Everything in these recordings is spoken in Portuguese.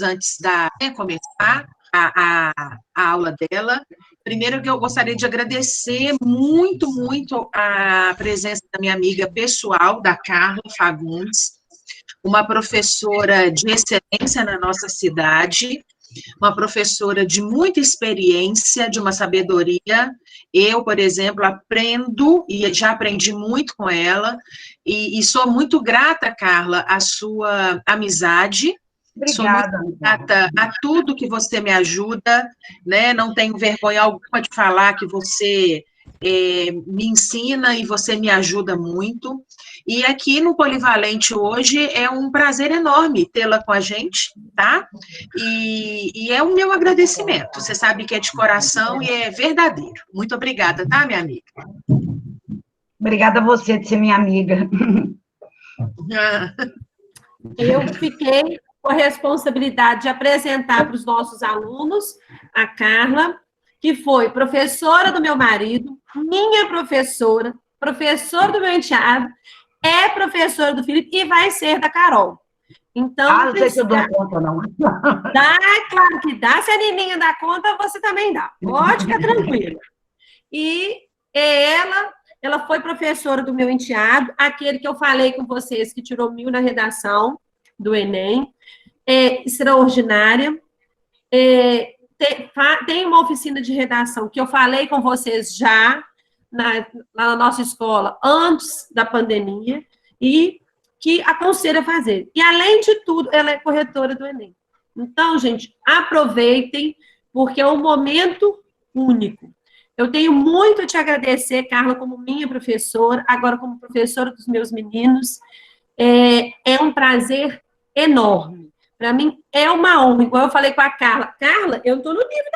antes da começar a aula dela. Primeiro que eu gostaria de agradecer muito, muito a presença da minha amiga pessoal, da Carla Fagundes, uma professora de excelência na nossa cidade, uma professora de muita experiência, de uma sabedoria. Eu, por exemplo, aprendo, e já aprendi muito com ela, e sou muito grata, Carla, à sua amizade. Sou muito Obrigada, grata a tudo que você me ajuda, né? Não tenho vergonha alguma de falar que você me ensina e você me ajuda muito. E aqui no Polivalente hoje é um prazer enorme tê-la com a gente, tá? E é o meu agradecimento. Você sabe que é de coração e é verdadeiro. Muito obrigada, tá, minha amiga? Obrigada a você de ser minha amiga. Eu fiquei com a responsabilidade de apresentar para os nossos alunos a Carla, que foi professora do meu marido, minha professora, professora do meu enteado, é professora do Felipe e vai ser da Carol. Então, não sei se eu dou conta, não. Dá, claro que dá. Se a Nininha dá conta, você também dá. Pode ficar tranquila. E ela foi professora do meu enteado, aquele que eu falei com vocês, que tirou 1000 na redação do Enem, extraordinária. Tem uma oficina de redação que eu falei com vocês já na nossa escola, antes da pandemia, e que aconselho a fazer. E, além de tudo, ela é corretora do Enem. Então, gente, aproveitem, porque é um momento único. Eu tenho muito a te agradecer, Carla, como minha professora, agora como professora dos meus meninos. É um prazer enorme. Para mim, é uma honra. Igual eu falei com a Carla. Carla, eu estou no nível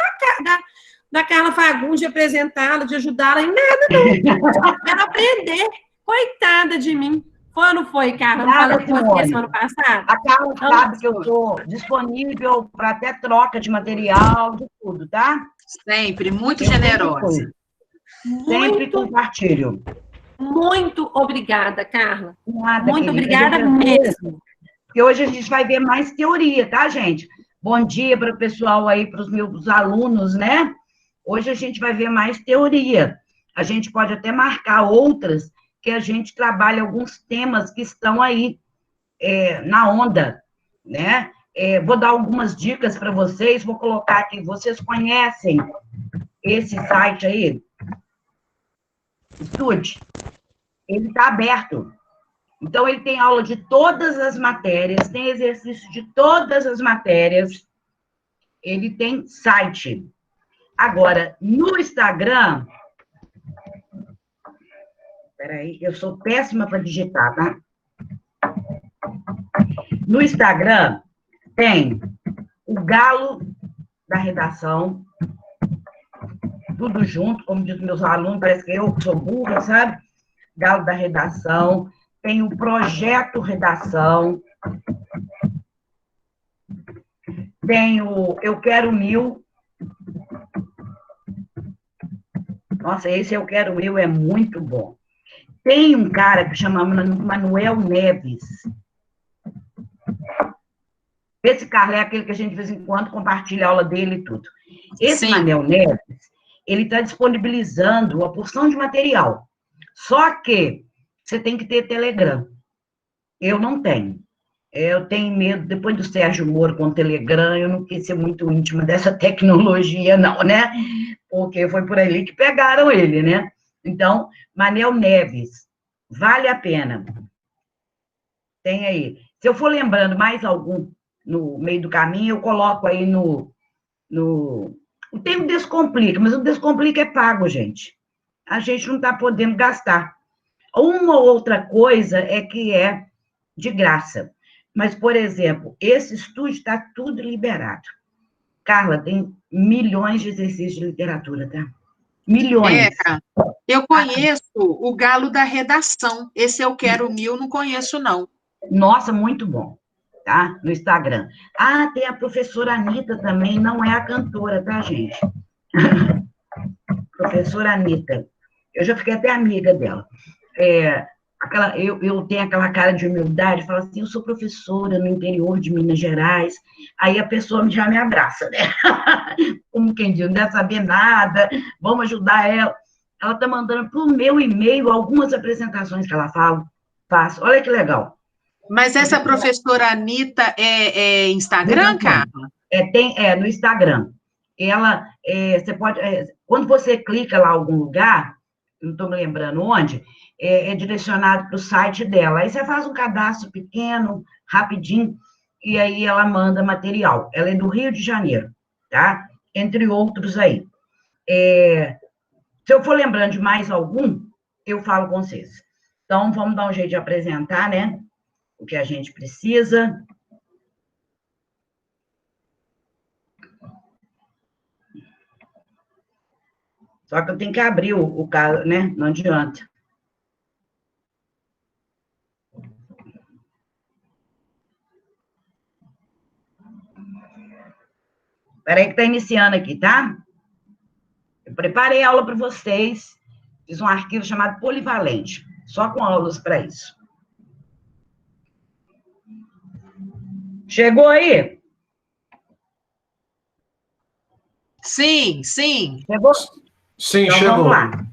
da Carla Fagundes, de apresentá-la, de ajudá-la em nada, não. Quero aprender. Coitada de mim. Foi ou não foi, Carla? Não falei com você semana passada? A Carla sabe que eu estou disponível para até troca de material, de tudo, tá? Sempre, muito generosa. Sempre compartilho. Muito obrigada, Carla. Nada, muito querida, obrigada mesmo. Porque hoje a gente vai ver mais teoria, tá, gente? Bom dia para o pessoal aí, para os meus alunos, né? Hoje a gente vai ver mais teoria. A gente pode até marcar outras, que a gente trabalha alguns temas que estão aí na onda, né? Vou dar algumas dicas para vocês, vou colocar aqui. Vocês conhecem esse site aí? Estude. Ele está aberto. Então, ele tem aula de todas as matérias, tem exercício de todas as matérias. Ele tem site. Agora, no Instagram... Peraí, eu sou péssima para digitar, tá? No Instagram, tem o Galo da Redação, tudo junto, como diz meus alunos, parece que eu sou burra, sabe? Galo da Redação, tem o Projeto Redação, tem o Eu Quero 1000. Nossa, esse Eu Quero 1000 é muito bom. Tem um cara que chama Manuel Neves. Esse cara é aquele que a gente, de vez em quando, compartilha a aula dele e tudo. Esse Manuel Neves, ele está disponibilizando uma porção de material. Só que você tem que ter Telegram. Eu não tenho. Eu tenho medo, depois do Sérgio Moro com o Telegram, eu não quis ser muito íntima dessa tecnologia, não, né? Porque foi por ali que pegaram ele, né? Então, Manuel Neves, vale a pena. Tem aí. Se eu for lembrando mais algum no meio do caminho, eu coloco aí tem o Descomplica, mas o Descomplica é pago, gente. A gente não está podendo gastar. Uma ou outra coisa é que é de graça. Mas, por exemplo, esse estúdio está tudo liberado. Carla, tem milhões de exercícios de literatura, tá? Milhões. Eu conheço o Galo da Redação. Esse Eu Quero 1000, não conheço, não. Nossa, muito bom, tá? No Instagram. Tem a professora Anitta também, não é a cantora, tá, gente? Professora Anitta. Eu já fiquei até amiga dela. eu tenho aquela cara de humildade, falo assim, eu sou professora no interior de Minas Gerais, aí a pessoa já me abraça, né? Como quem diz, não deve saber nada, vamos ajudar ela. Ela está mandando para o meu e-mail algumas apresentações que ela faz. Olha que legal. Mas essa professora Anitta é Instagram, Carla? No Instagram. Ela, você pode, quando você clica lá em algum lugar, não estou me lembrando onde, é direcionado para o site dela. Aí você faz um cadastro pequeno, rapidinho, e aí ela manda material. Ela é do Rio de Janeiro, tá? Entre outros aí. Se eu for lembrando de mais algum, eu falo com vocês. Então, vamos dar um jeito de apresentar, né? O que a gente precisa. Só que eu tenho que abrir o caso, né? Não adianta. Espera aí que está iniciando aqui, tá? Eu preparei a aula para vocês. Fiz um arquivo chamado Polivalente, só com aulas para isso. Chegou aí? Sim, sim. Chegou? Sim, então, chegou. Vamos lá.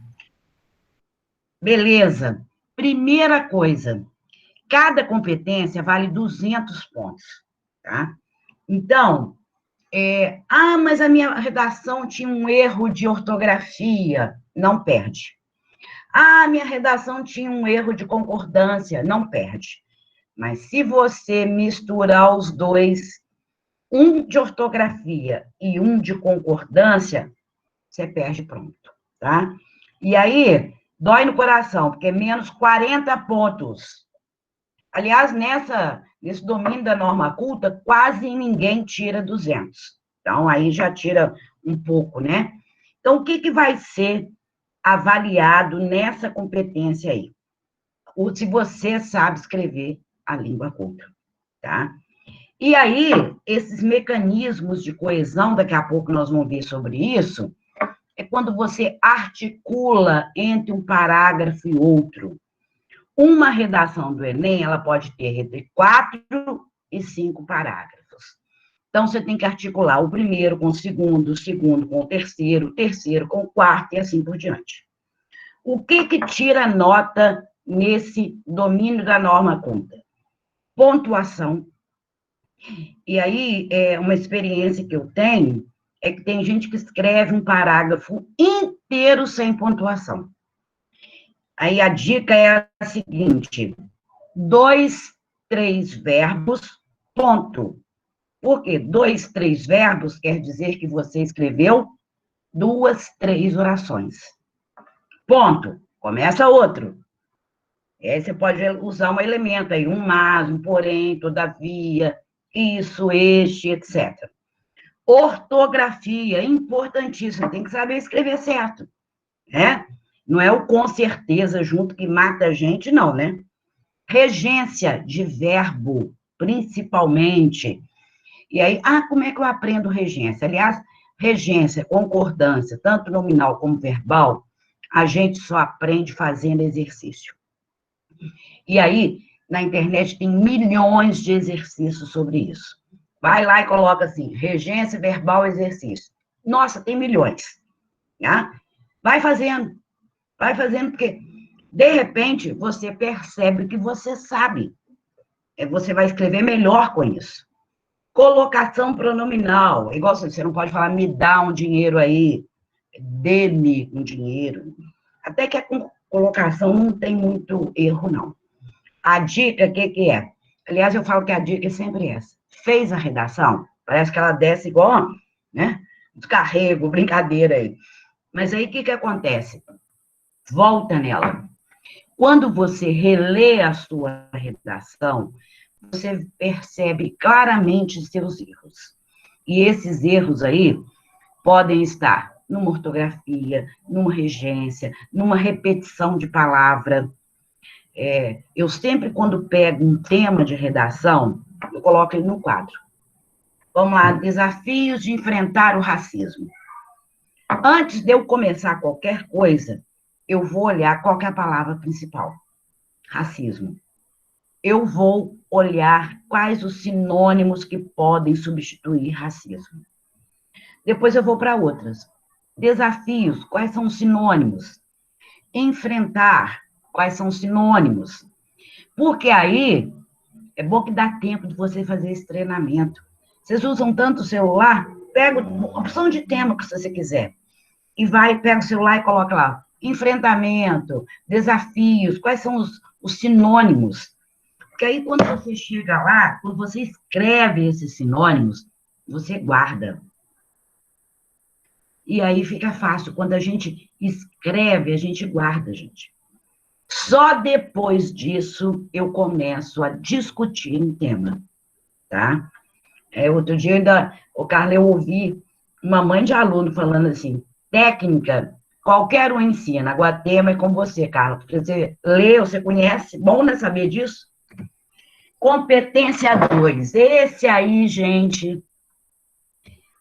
Beleza. Primeira coisa, cada competência vale 200 pontos, tá? Então, mas a minha redação tinha um erro de ortografia, não perde. Minha redação tinha um erro de concordância, não perde. Mas se você misturar os dois, um de ortografia e um de concordância, você perde pronto, tá? E aí, dói no coração, porque é menos 40 pontos. Aliás, nesse domínio da norma culta, quase ninguém tira 200. Então, aí já tira um pouco, né? Então, o que vai ser avaliado nessa competência aí? Se você sabe escrever a língua culta, tá? E aí, esses mecanismos de coesão, daqui a pouco nós vamos ver sobre isso, é quando você articula entre um parágrafo e outro. Uma redação do Enem, ela pode ter entre 4 e 5 parágrafos. Então, você tem que articular o primeiro com o segundo com o terceiro com o quarto e assim por diante. O que tira nota nesse domínio da norma culta? Pontuação. E aí, uma experiência que eu tenho é que tem gente que escreve um parágrafo inteiro sem pontuação. Aí a dica é a seguinte: 2, 3 verbos, ponto. Por quê? 2, 3 verbos quer dizer que você escreveu 2, 3 orações. Ponto. Começa outro. Aí você pode usar um elemento aí, um mas, um porém, todavia, isso, este, etc. Ortografia, importantíssimo, tem que saber escrever certo, né? Não é o com certeza junto que mata a gente, não, né? Regência de verbo, principalmente. E aí, como é que eu aprendo regência? Aliás, regência, concordância, tanto nominal como verbal, a gente só aprende fazendo exercício. E aí, na internet tem milhões de exercícios sobre isso. Vai lá e coloca assim, regência verbal exercício. Nossa, tem milhões. Tá? Vai fazendo, porque, de repente, você percebe que você sabe. Você vai escrever melhor com isso. Colocação pronominal. Igual você não pode falar, me dá um dinheiro aí, dê-me um dinheiro. Até que a colocação não tem muito erro, não. A dica, o que é? Aliás, eu falo que a dica é sempre essa. Fez a redação, parece que ela desce igual, né? Descarrego, brincadeira aí. Mas aí, o que acontece? Volta nela. Quando você relê a sua redação, você percebe claramente seus erros. E esses erros aí podem estar numa ortografia, numa regência, numa repetição de palavra. Eu sempre, quando pego um tema de redação, eu coloco ele no quadro. Vamos lá, desafios de enfrentar o racismo. Antes de eu começar qualquer coisa, eu vou olhar qual que é a palavra principal. racismo. Eu vou olhar quais os sinônimos que podem substituir racismo. Depois eu vou para outras. Desafios, quais são os sinônimos? Enfrentar, quais são os sinônimos? Porque aí é bom que dá tempo de você fazer esse treinamento. Vocês usam tanto o celular, pega a opção de tema que você quiser e pega o celular e coloca lá, enfrentamento, desafios, quais são os sinônimos? Porque aí, quando você chega lá, quando você escreve esses sinônimos, você guarda. E aí fica fácil. Quando a gente escreve, a gente guarda, gente. Só depois disso, eu começo a discutir um tema, tá? Outro dia, o Carla, eu ouvi uma mãe de aluno falando assim, técnica, qualquer um ensina, agora tema é com você, Carla, porque você lê, você conhece, bom, né, saber disso? Competência 2, esse aí, gente,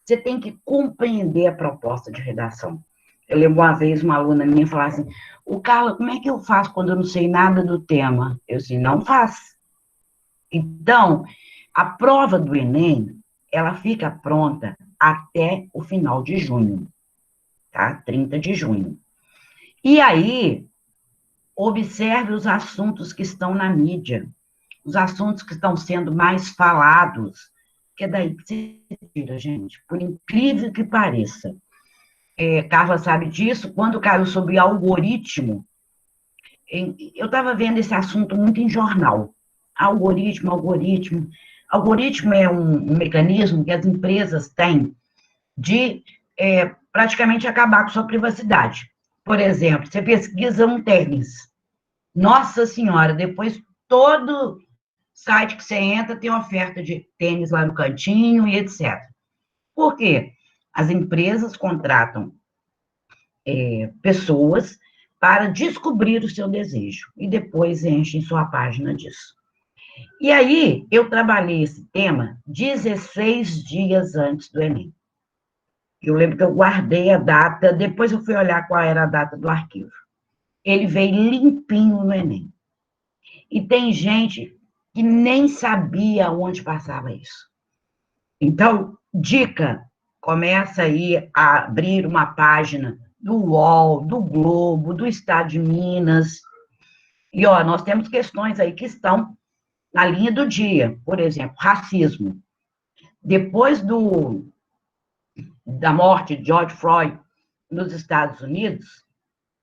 você tem que compreender a proposta de redação. Eu lembro uma vez uma aluna minha falar assim, Carla, como é que eu faço quando eu não sei nada do tema? Eu disse, não faz. Então, a prova do Enem, ela fica pronta até o final de junho, tá? 30 de junho. E aí, observe os assuntos que estão na mídia, os assuntos que estão sendo mais falados, que é daí que se tira, gente, por incrível que pareça. Carla sabe disso, quando caiu sobre algoritmo, eu estava vendo esse assunto muito em jornal. Algoritmo. Algoritmo é um mecanismo que as empresas têm de praticamente acabar com sua privacidade. Por exemplo, você pesquisa um tênis. Nossa Senhora, depois todo site que você entra tem oferta de tênis lá no cantinho e etc. Por quê? As empresas contratam pessoas para descobrir o seu desejo e depois enchem sua página disso. E aí, eu trabalhei esse tema 16 dias antes do Enem. Eu lembro que eu guardei a data, depois eu fui olhar qual era a data do arquivo. Ele veio limpinho no Enem. E tem gente que nem sabia onde passava isso. Então, dica, começa aí a abrir uma página do UOL, do Globo, do Estado de Minas. E, nós temos questões aí que estão na linha do dia. Por exemplo, racismo. Depois da morte de George Floyd nos Estados Unidos,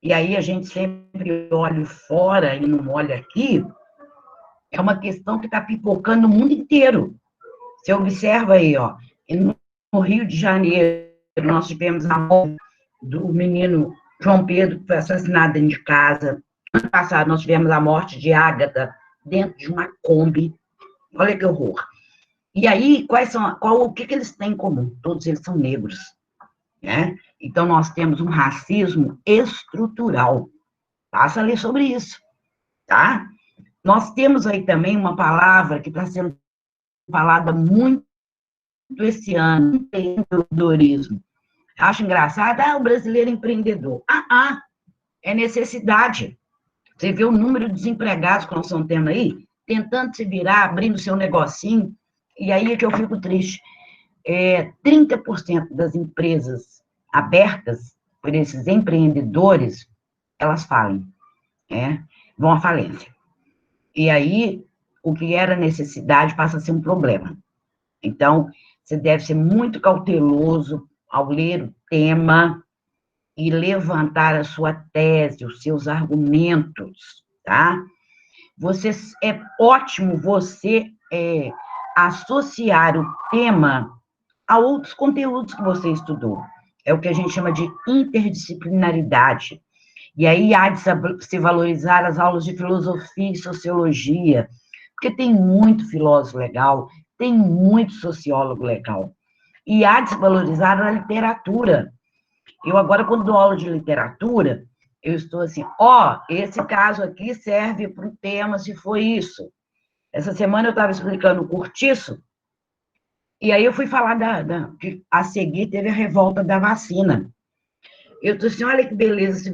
e aí a gente sempre olha fora e não olha aqui, é uma questão que está pipocando no mundo inteiro. Você observa aí, no Rio de Janeiro, nós tivemos a morte do menino João Pedro, que foi assassinado dentro de casa. Ano passado, nós tivemos a morte de Ágata dentro de uma Kombi. Olha que horror. E aí, o que eles têm em comum? Todos eles são negros, né? Então, nós temos um racismo estrutural. Passa a ler sobre isso, tá? Nós temos aí também uma palavra que está sendo falada muito esse ano, empreendedorismo. Acho engraçado, o brasileiro empreendedor. É necessidade. Você vê o número de desempregados que nós estamos tendo aí, tentando se virar, abrindo seu negocinho, e aí é que eu fico triste. 30% das empresas abertas por esses empreendedores, elas falem, vão à falência. E aí, o que era necessidade passa a ser um problema. Então, você deve ser muito cauteloso ao ler o tema e levantar a sua tese, os seus argumentos, tá? É ótimo você associar o tema a outros conteúdos que você estudou. É o que a gente chama de interdisciplinaridade. E aí há de se valorizar as aulas de filosofia e sociologia, porque tem muito filósofo legal, tem muito sociólogo legal. E há de se valorizar a literatura. Eu agora, quando dou aula de literatura, eu estou assim, esse caso aqui serve para o tema, se foi isso. Essa semana eu estava explicando o Cortiço, e aí eu fui falar que a seguir teve a revolta da vacina. Eu disse assim, olha que beleza,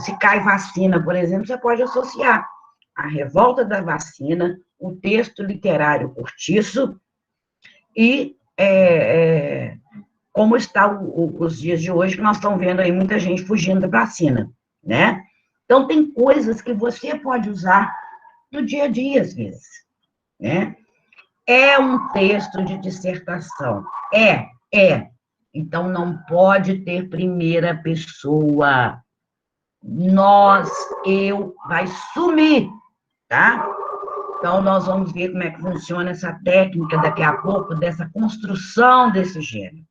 se cai vacina, por exemplo, você pode associar A Revolta da Vacina, o texto literário Cortiço e como está os dias de hoje, que nós estamos vendo aí muita gente fugindo da vacina, né? Então, tem coisas que você pode usar no dia a dia, às vezes, né? É um texto de dissertação. Então, não pode ter primeira pessoa. Nós, eu, vai sumir, tá? Então, nós vamos ver como é que funciona essa técnica daqui a pouco, dessa construção desse gênero.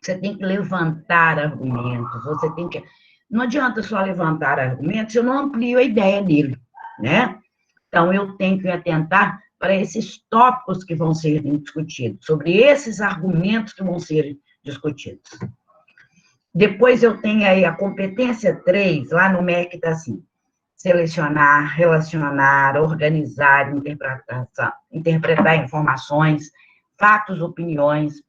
Você tem que levantar argumentos, você tem que... Não adianta só levantar argumentos, eu não amplio a ideia dele, né? Então, eu tenho que atentar para esses tópicos que vão ser discutidos, sobre esses argumentos que vão ser discutidos. Depois eu tenho aí a competência 3, lá no MEC está assim, selecionar, relacionar, organizar, interpretar informações, fatos, opiniões,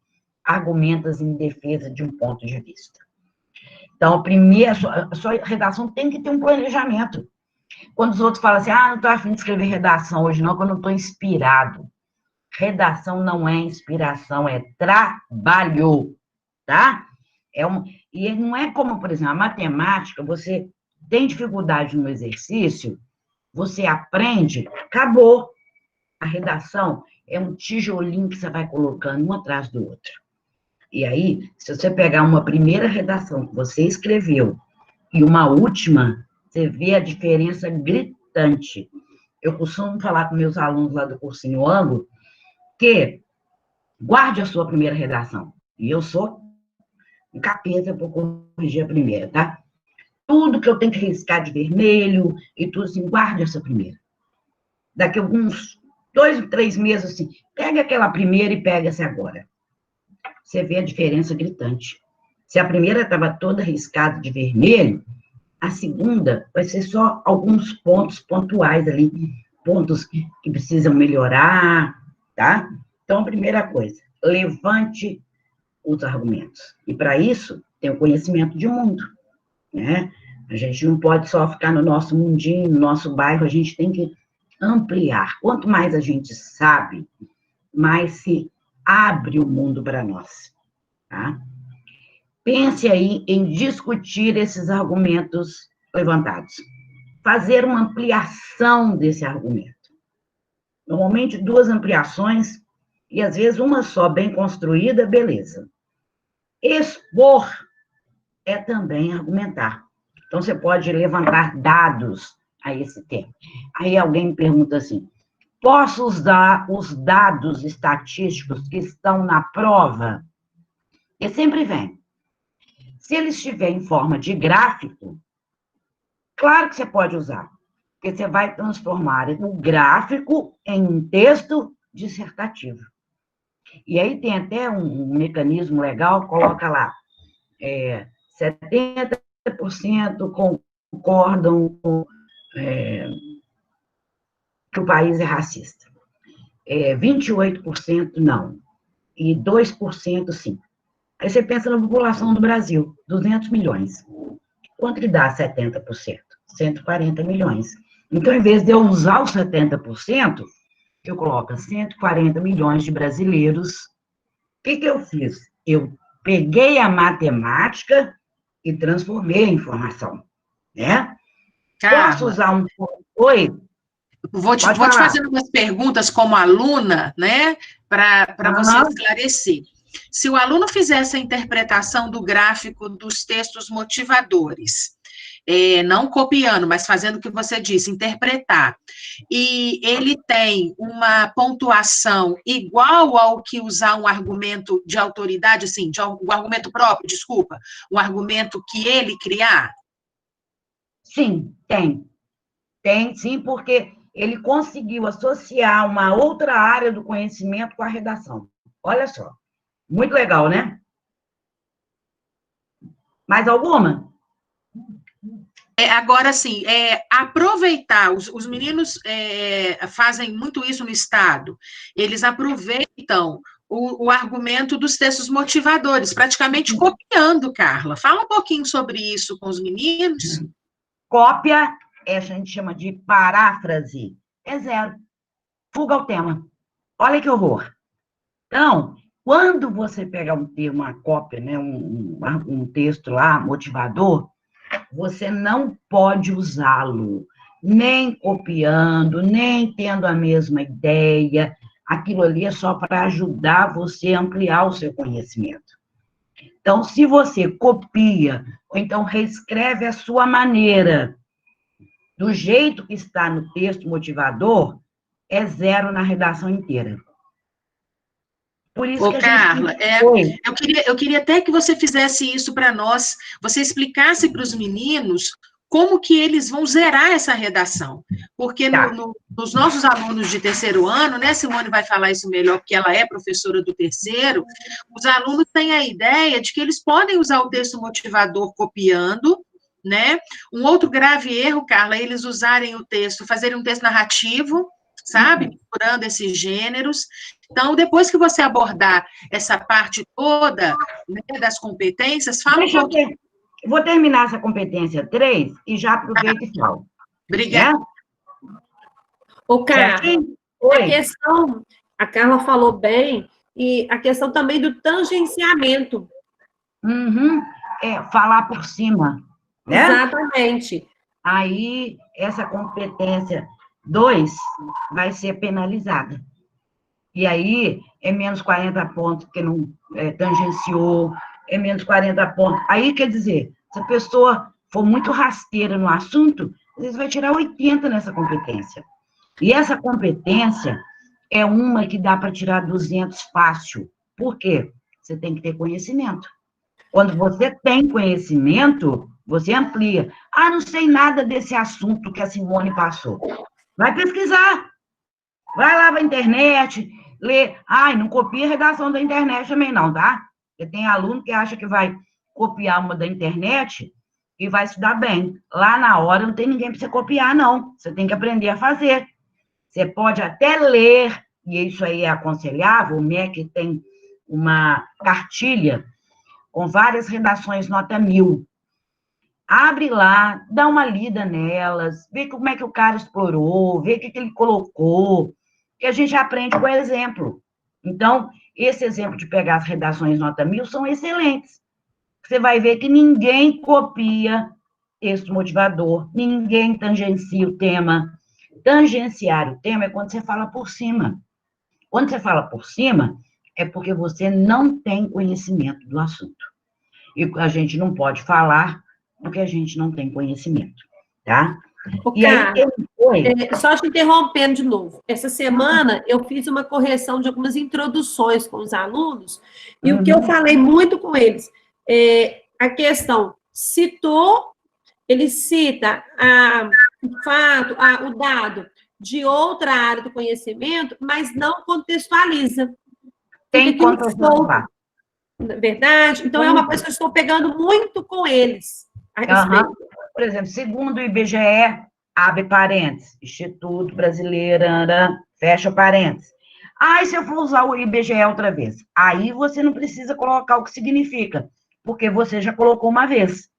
argumentos em defesa de um ponto de vista. Então, primeiro, a sua redação tem que ter um planejamento. Quando os outros falam assim, não estou afim de escrever redação hoje não, porque eu não estou inspirado. Redação não é inspiração, é trabalho, tá? E não é como, por exemplo, a matemática, você tem dificuldade no exercício, você aprende, acabou. A redação é um tijolinho que você vai colocando um atrás do outro. E aí, se você pegar uma primeira redação que você escreveu e uma última, você vê a diferença gritante. Eu costumo falar com meus alunos lá do cursinho Ângulo que guarde a sua primeira redação. E eu sou um capeta para corrigir a primeira, tá? Tudo que eu tenho que riscar de vermelho e tudo assim, guarde essa primeira. Daqui a alguns 2, 3 meses, assim, pega aquela primeira e pega essa agora. Você vê a diferença gritante. Se a primeira estava toda riscada de vermelho, a segunda vai ser só alguns pontos pontuais ali, pontos que precisam melhorar, tá? Então, a primeira coisa, levante os argumentos. E, para isso, tem o conhecimento de mundo, né? A gente não pode só ficar no nosso mundinho, no nosso bairro, a gente tem que ampliar. Quanto mais a gente sabe, mais se abre o mundo para nós, tá? Pense aí em discutir esses argumentos levantados. Fazer uma ampliação desse argumento. Normalmente, 2 ampliações, e às vezes uma só bem construída, beleza. Expor é também argumentar. Então, você pode levantar dados a esse tema. Aí alguém me pergunta assim, posso usar os dados estatísticos que estão na prova? E sempre vem. Se ele estiver em forma de gráfico, claro que você pode usar, porque você vai transformar o gráfico em um texto dissertativo. E aí tem até um mecanismo legal, coloca lá, 70% concordam com que o país é racista. 28% não. E 2% sim. Aí você pensa na população do Brasil, 200 milhões. Quanto que dá 70%? 140 milhões. Então, em vez de eu usar os 70%, eu coloco 140 milhões de brasileiros. O que eu fiz? Eu peguei a matemática e transformei a informação, né? Carla, posso usar um... Oi? Vou te fazer umas perguntas como aluna, né? Para você esclarecer. Se o aluno fizer essa interpretação do gráfico dos textos motivadores, não copiando, mas fazendo o que você disse, interpretar, e ele tem uma pontuação igual ao que usar um argumento de autoridade, assim, um argumento próprio, desculpa, um argumento que ele criar? Sim, tem. Tem, sim, porque ele conseguiu associar uma outra área do conhecimento com a redação. Olha só. Muito legal, né? Mais alguma? Agora, sim, aproveitar, os meninos fazem muito isso no Estado, eles aproveitam o argumento dos textos motivadores, praticamente copiando, Carla. Fala um pouquinho sobre isso com os meninos. Cópia a gente chama de paráfrase, é 0. Fuga ao tema. Olha que horror. Então, quando você pega uma cópia, né, um texto lá, motivador, você não pode usá-lo, nem copiando, nem tendo a mesma ideia. Aquilo ali é só para ajudar você a ampliar o seu conhecimento. Então, se você copia, ou então reescreve a sua maneira, do jeito que está no texto motivador, é 0 na redação inteira. Por isso que a Carla, gente... eu queria até que você fizesse isso para nós, você explicasse para os meninos como que eles vão zerar essa redação. Porque nos nossos alunos de terceiro ano, né, Simone vai falar isso melhor, porque ela é professora do terceiro, os alunos têm a ideia de que eles podem usar o texto motivador copiando, né? Um outro grave erro, Carla, é eles usarem o texto, fazerem um texto narrativo, sabe? Misturando esses gêneros. Então, depois que você abordar essa parte toda, né, das competências, fala um pouquinho. Vou terminar essa competência 3 e já aproveito e falo. Obrigada. Né? Ô, Carla, a Carla falou bem, e a questão também do tangenciamento. Falar por cima. Né? Exatamente. Aí, essa competência 2 vai ser penalizada. E aí, é menos 40 pontos que não tangenciou, é menos 40 pontos. Aí, quer dizer, se a pessoa for muito rasteira no assunto, às vezes vai tirar 80 nessa competência. E essa competência é uma que dá para tirar 200 fácil. Por quê? Você tem que ter conhecimento. Quando você tem conhecimento, você amplia. Ah, não sei nada desse assunto que a Simone passou. Vai pesquisar. Vai lá para a internet, lê. Ai, não copia a redação da internet também não, tá? Porque tem aluno que acha que vai copiar uma da internet e vai estudar bem. Lá na hora não tem ninguém para você copiar, não. Você tem que aprender a fazer. Você pode até ler, e isso aí é aconselhável, o MEC tem uma cartilha com várias redações nota 1000. Abre lá, dá uma lida nelas, vê como é que o cara explorou, vê o que ele colocou, que a gente aprende com o exemplo. Então, esse exemplo de pegar as redações nota 1000 são excelentes. Você vai ver que ninguém copia texto motivador, ninguém tangencia o tema. Tangenciar o tema é quando você fala por cima. Quando você fala por cima, é porque você não tem conhecimento do assunto. E a gente não pode falar porque a gente não tem conhecimento, tá? E aí, só te interrompendo de novo. Essa semana eu fiz uma correção de algumas introduções com os alunos, e o que eu falei muito com eles, a questão citou, ele cita o fato, o dado de outra área do conhecimento, mas não contextualiza. Tem que contextualizar. Verdade? Então, é uma coisa que eu estou pegando muito com eles. Por exemplo, segundo o IBGE, abre parênteses, Instituto Brasileiro, fecha parênteses. Aí, se eu for usar o IBGE outra vez, aí você não precisa colocar o que significa, porque você já colocou uma vez.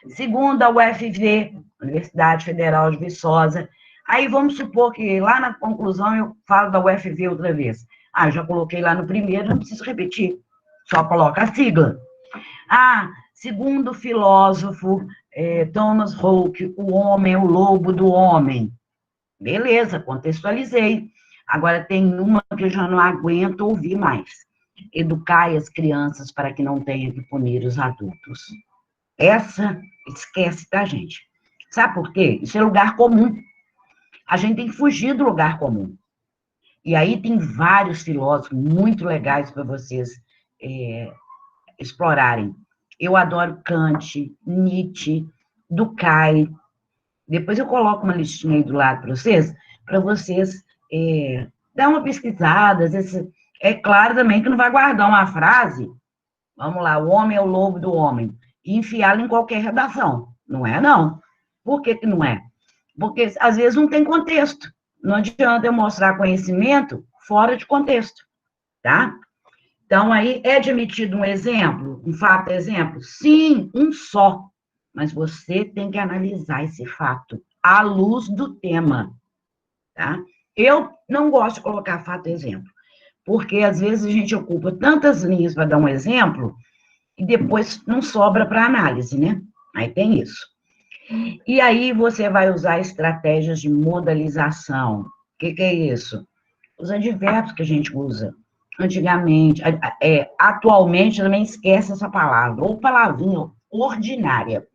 Segundo a UFV, Universidade Federal de Viçosa, aí vamos supor que lá na conclusão eu falo da UFV outra vez. Eu já coloquei lá no primeiro, não preciso repetir, só coloca a sigla. Segundo o filósofo Thomas Hobbes, o homem é o lobo do homem. Beleza, contextualizei. Agora tem uma que eu já não aguento ouvir mais. Educai as crianças para que não tenham que punir os adultos. Essa, esquece, tá, gente? Sabe por quê? Isso é lugar comum. A gente tem que fugir do lugar comum. E aí tem vários filósofos muito legais para vocês explorarem. Eu adoro Kant, Nietzsche, Durkheim. Depois eu coloco uma listinha aí do lado para vocês dar uma pesquisada. Às vezes, é claro também que não vai guardar uma frase, vamos lá, o homem é o lobo do homem, e enfiá-la em qualquer redação. Não é, não. Por que não é? Porque, às vezes, não tem contexto. Não adianta eu mostrar conhecimento fora de contexto, tá? Então, aí, é admitido um exemplo, um fato exemplo? Sim, um só. Mas você tem que analisar esse fato à luz do tema, tá? Eu não gosto de colocar fato e exemplo, porque às vezes a gente ocupa tantas linhas para dar um exemplo e depois não sobra para análise, né? Aí tem isso. E aí você vai usar estratégias de modalização. O que é isso? Os advérbios que a gente usa. Antigamente, atualmente também esquece essa palavra, ou palavrinha ordinária.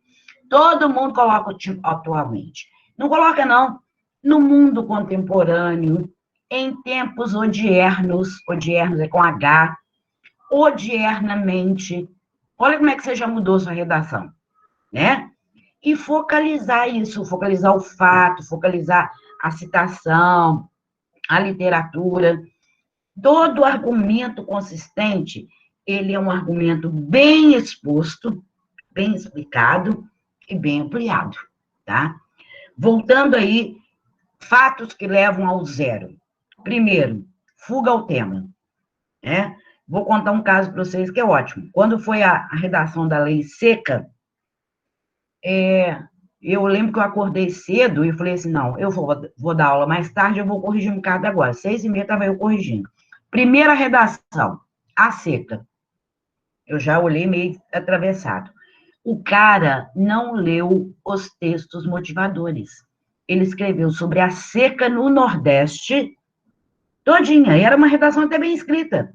Todo mundo coloca o tipo atualmente. Não coloca, não. No mundo contemporâneo, em tempos odiernos é com H, odiernamente. Olha como é que você já mudou sua redação, né? E focalizar isso, focalizar o fato, focalizar a citação, a literatura. Todo argumento consistente, ele é um argumento bem exposto, bem explicado e bem ampliado, tá? Voltando aí, fatos que levam ao zero. Primeiro, fuga ao tema, né? Vou contar um caso para vocês que é ótimo. Quando foi a redação da lei seca, eu lembro que eu acordei cedo e falei assim, não, eu vou dar aula mais tarde, eu vou corrigir um bocado agora. 6h30 estava eu corrigindo. Primeira redação, a seca. Eu já olhei meio atravessado. O cara não leu os textos motivadores. Ele escreveu sobre a seca no Nordeste, todinha, e era uma redação até bem escrita.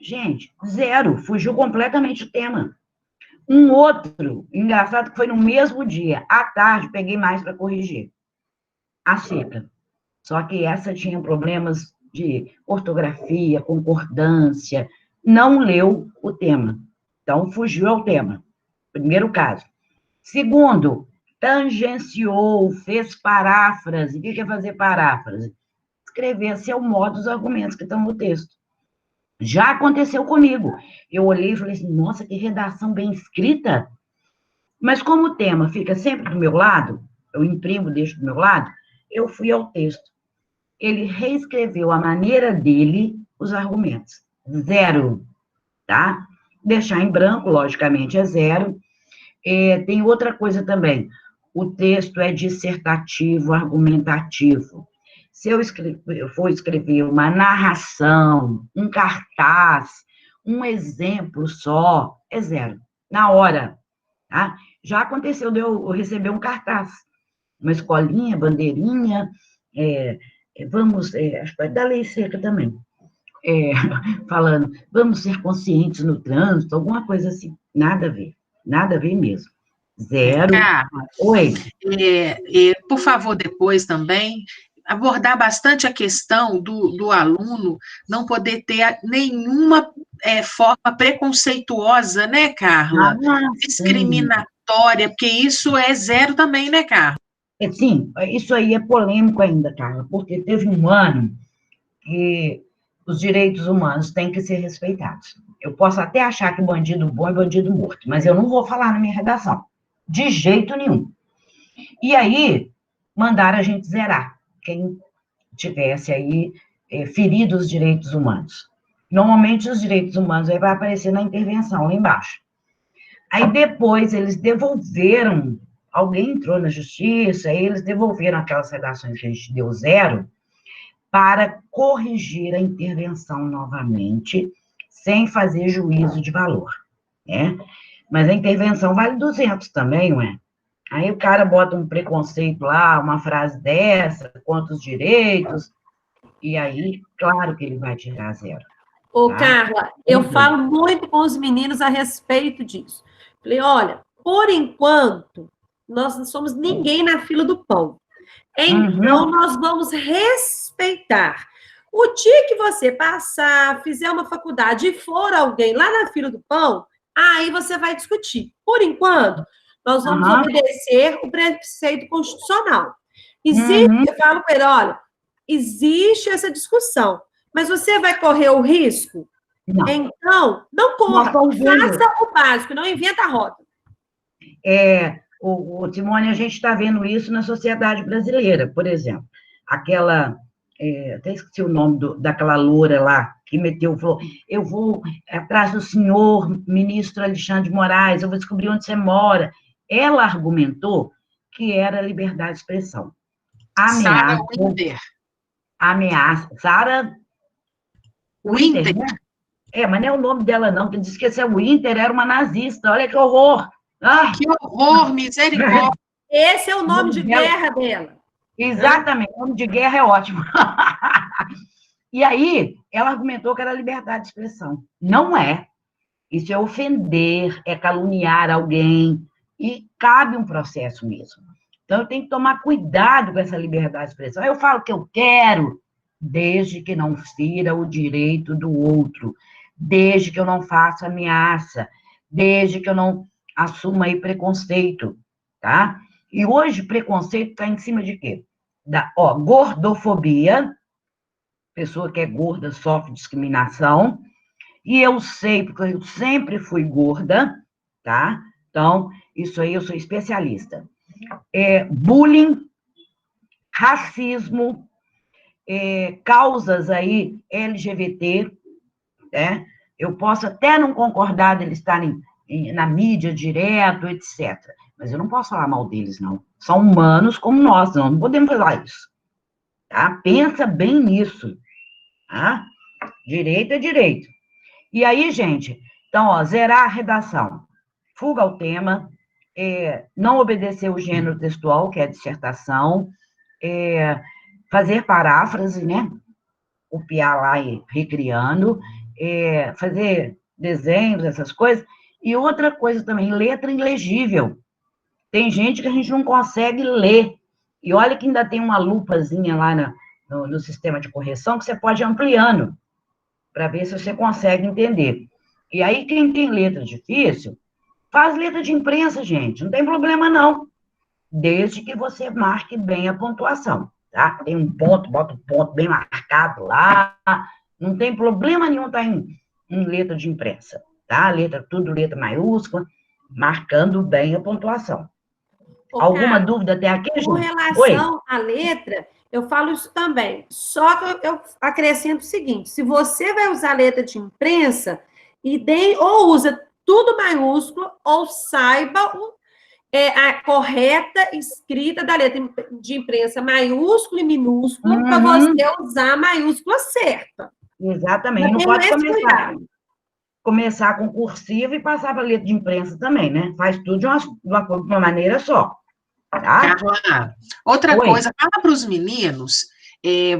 Gente, zero, fugiu completamente o tema. Um outro, engraçado que foi no mesmo dia, à tarde, peguei mais para corrigir. A seca. Só que essa tinha problemas de ortografia, concordância, não leu o tema. Então, fugiu ao tema. Primeiro caso. Segundo, tangenciou, fez paráfrase. O que é fazer paráfrase? Escrever a seu modo os argumentos que estão no texto. Já aconteceu comigo. Eu olhei e falei assim, nossa, que redação bem escrita. Mas como o tema fica sempre do meu lado, eu imprimo, deixo do meu lado, eu fui ao texto. Ele reescreveu a maneira dele os argumentos. Zero, tá? Deixar em branco, logicamente, é zero. Tem outra coisa também. O texto é dissertativo, argumentativo. Se eu for escrever uma narração, um cartaz, um exemplo só, é zero. Na hora, tá? Já aconteceu de eu receber um cartaz, uma escolinha, bandeirinha, acho que é da lei seca também, falando, vamos ser conscientes no trânsito, alguma coisa assim. Nada a ver mesmo. Zero. Oi. Por favor, depois também, abordar bastante a questão do aluno não poder ter nenhuma forma preconceituosa, né, Carla? Discriminatória, porque isso é zero também, né, Carla? Sim, isso aí é polêmico ainda, Carla, porque teve um ano que os direitos humanos têm que ser respeitados. Eu posso até achar que bandido bom é bandido morto, mas eu não vou falar na minha redação, de jeito nenhum. E aí, mandaram a gente zerar, quem tivesse aí ferido os direitos humanos. Normalmente, os direitos humanos aí vai aparecer na intervenção, lá embaixo. Aí, depois, eles devolveram, alguém entrou na justiça, aí eles devolveram aquelas redações que a gente deu zero, para corrigir a intervenção novamente, sem fazer juízo de valor, né? Mas a intervenção vale 200 também, ué? Aí o cara bota um preconceito lá, uma frase dessa, contra os direitos, e aí, claro que ele vai tirar zero. Ô, tá? Carla, eu falo muito com os meninos a respeito disso. Falei, olha, por enquanto, nós não somos ninguém na fila do pão. Então, nós vamos respeitar. O dia que você passar, fizer uma faculdade e for alguém lá na fila do pão, aí você vai discutir. Por enquanto, nós vamos obedecer o preceito constitucional. Existe, eu falo para ele, olha, existe essa discussão, mas você vai correr o risco? Não. Então, não corra, faça o básico, não inventa a roda. Simone, a gente está vendo isso na sociedade brasileira, por exemplo. Aquela, até esqueci o nome daquela loura lá, que falou, eu vou atrás do senhor ministro Alexandre de Moraes, eu vou descobrir onde você mora. Ela argumentou que era liberdade de expressão. Sarah Winter. Ameaça. Sarah Winter, né? Mas não é o nome dela, não, que diz que esse Winter era uma nazista. Olha que horror! Que horror, misericórdia! Esse é o nome de guerra dela. Exatamente, o nome de guerra é ótimo. E aí, ela argumentou que era liberdade de expressão. Não é. Isso é ofender, é caluniar alguém, e cabe um processo mesmo. Então, eu tenho que tomar cuidado com essa liberdade de expressão. Eu falo o que eu quero, desde que não fira o direito do outro, desde que eu não faça ameaça, desde que eu não assuma aí preconceito, tá? E hoje, preconceito está em cima de quê? Gordofobia, pessoa que é gorda sofre discriminação, e eu sei, porque eu sempre fui gorda, tá? Então, isso aí eu sou especialista. Bullying, racismo, causas aí LGBT, né? Eu posso até não concordar deles estarem na mídia direto, etc. Mas eu não posso falar mal deles, não. São humanos como nós, não podemos falar isso. Tá? Pensa bem nisso. Tá? Direito é direito. E aí, gente, então, zerar a redação. Fuga ao tema, não obedecer o gênero textual, que é a dissertação, fazer paráfrase, né? Copiar lá e recriando, fazer desenhos, essas coisas. E outra coisa também, letra ilegível. Tem gente que a gente não consegue ler. E olha que ainda tem uma lupazinha lá no sistema de correção que você pode ir ampliando para ver se você consegue entender. E aí, quem tem letra difícil, faz letra de imprensa, gente. Não tem problema, não. Desde que você marque bem a pontuação, tá? Tem um ponto, bota um ponto bem marcado lá. Não tem problema nenhum estar em letra de imprensa, tá? Tudo letra maiúscula, marcando bem a pontuação. Alguma dúvida até aqui, gente? Com relação à letra, eu falo isso também. Só que eu acrescento o seguinte: se você vai usar letra de imprensa, ou usa tudo maiúsculo, ou saiba a correta escrita da letra de imprensa maiúsculo e minúsculo, para você usar a maiúscula certa. Exatamente. Não pode começar com cursiva e passar para letra de imprensa também, né? Faz tudo de uma maneira só. Tá? Carla, outra coisa, fala para os meninos,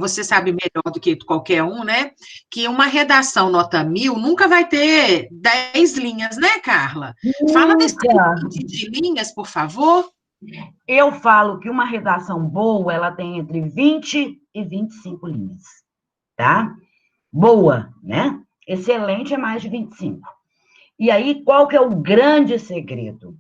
você sabe melhor do que qualquer um, né? Que uma redação nota 1000 nunca vai ter 10 linhas, né, Carla? Fala desse limite de linhas, por favor. Eu falo que uma redação boa, ela tem entre 20 e 25 linhas, tá? Boa, né? Excelente é mais de 25. E aí, qual que é o grande segredo?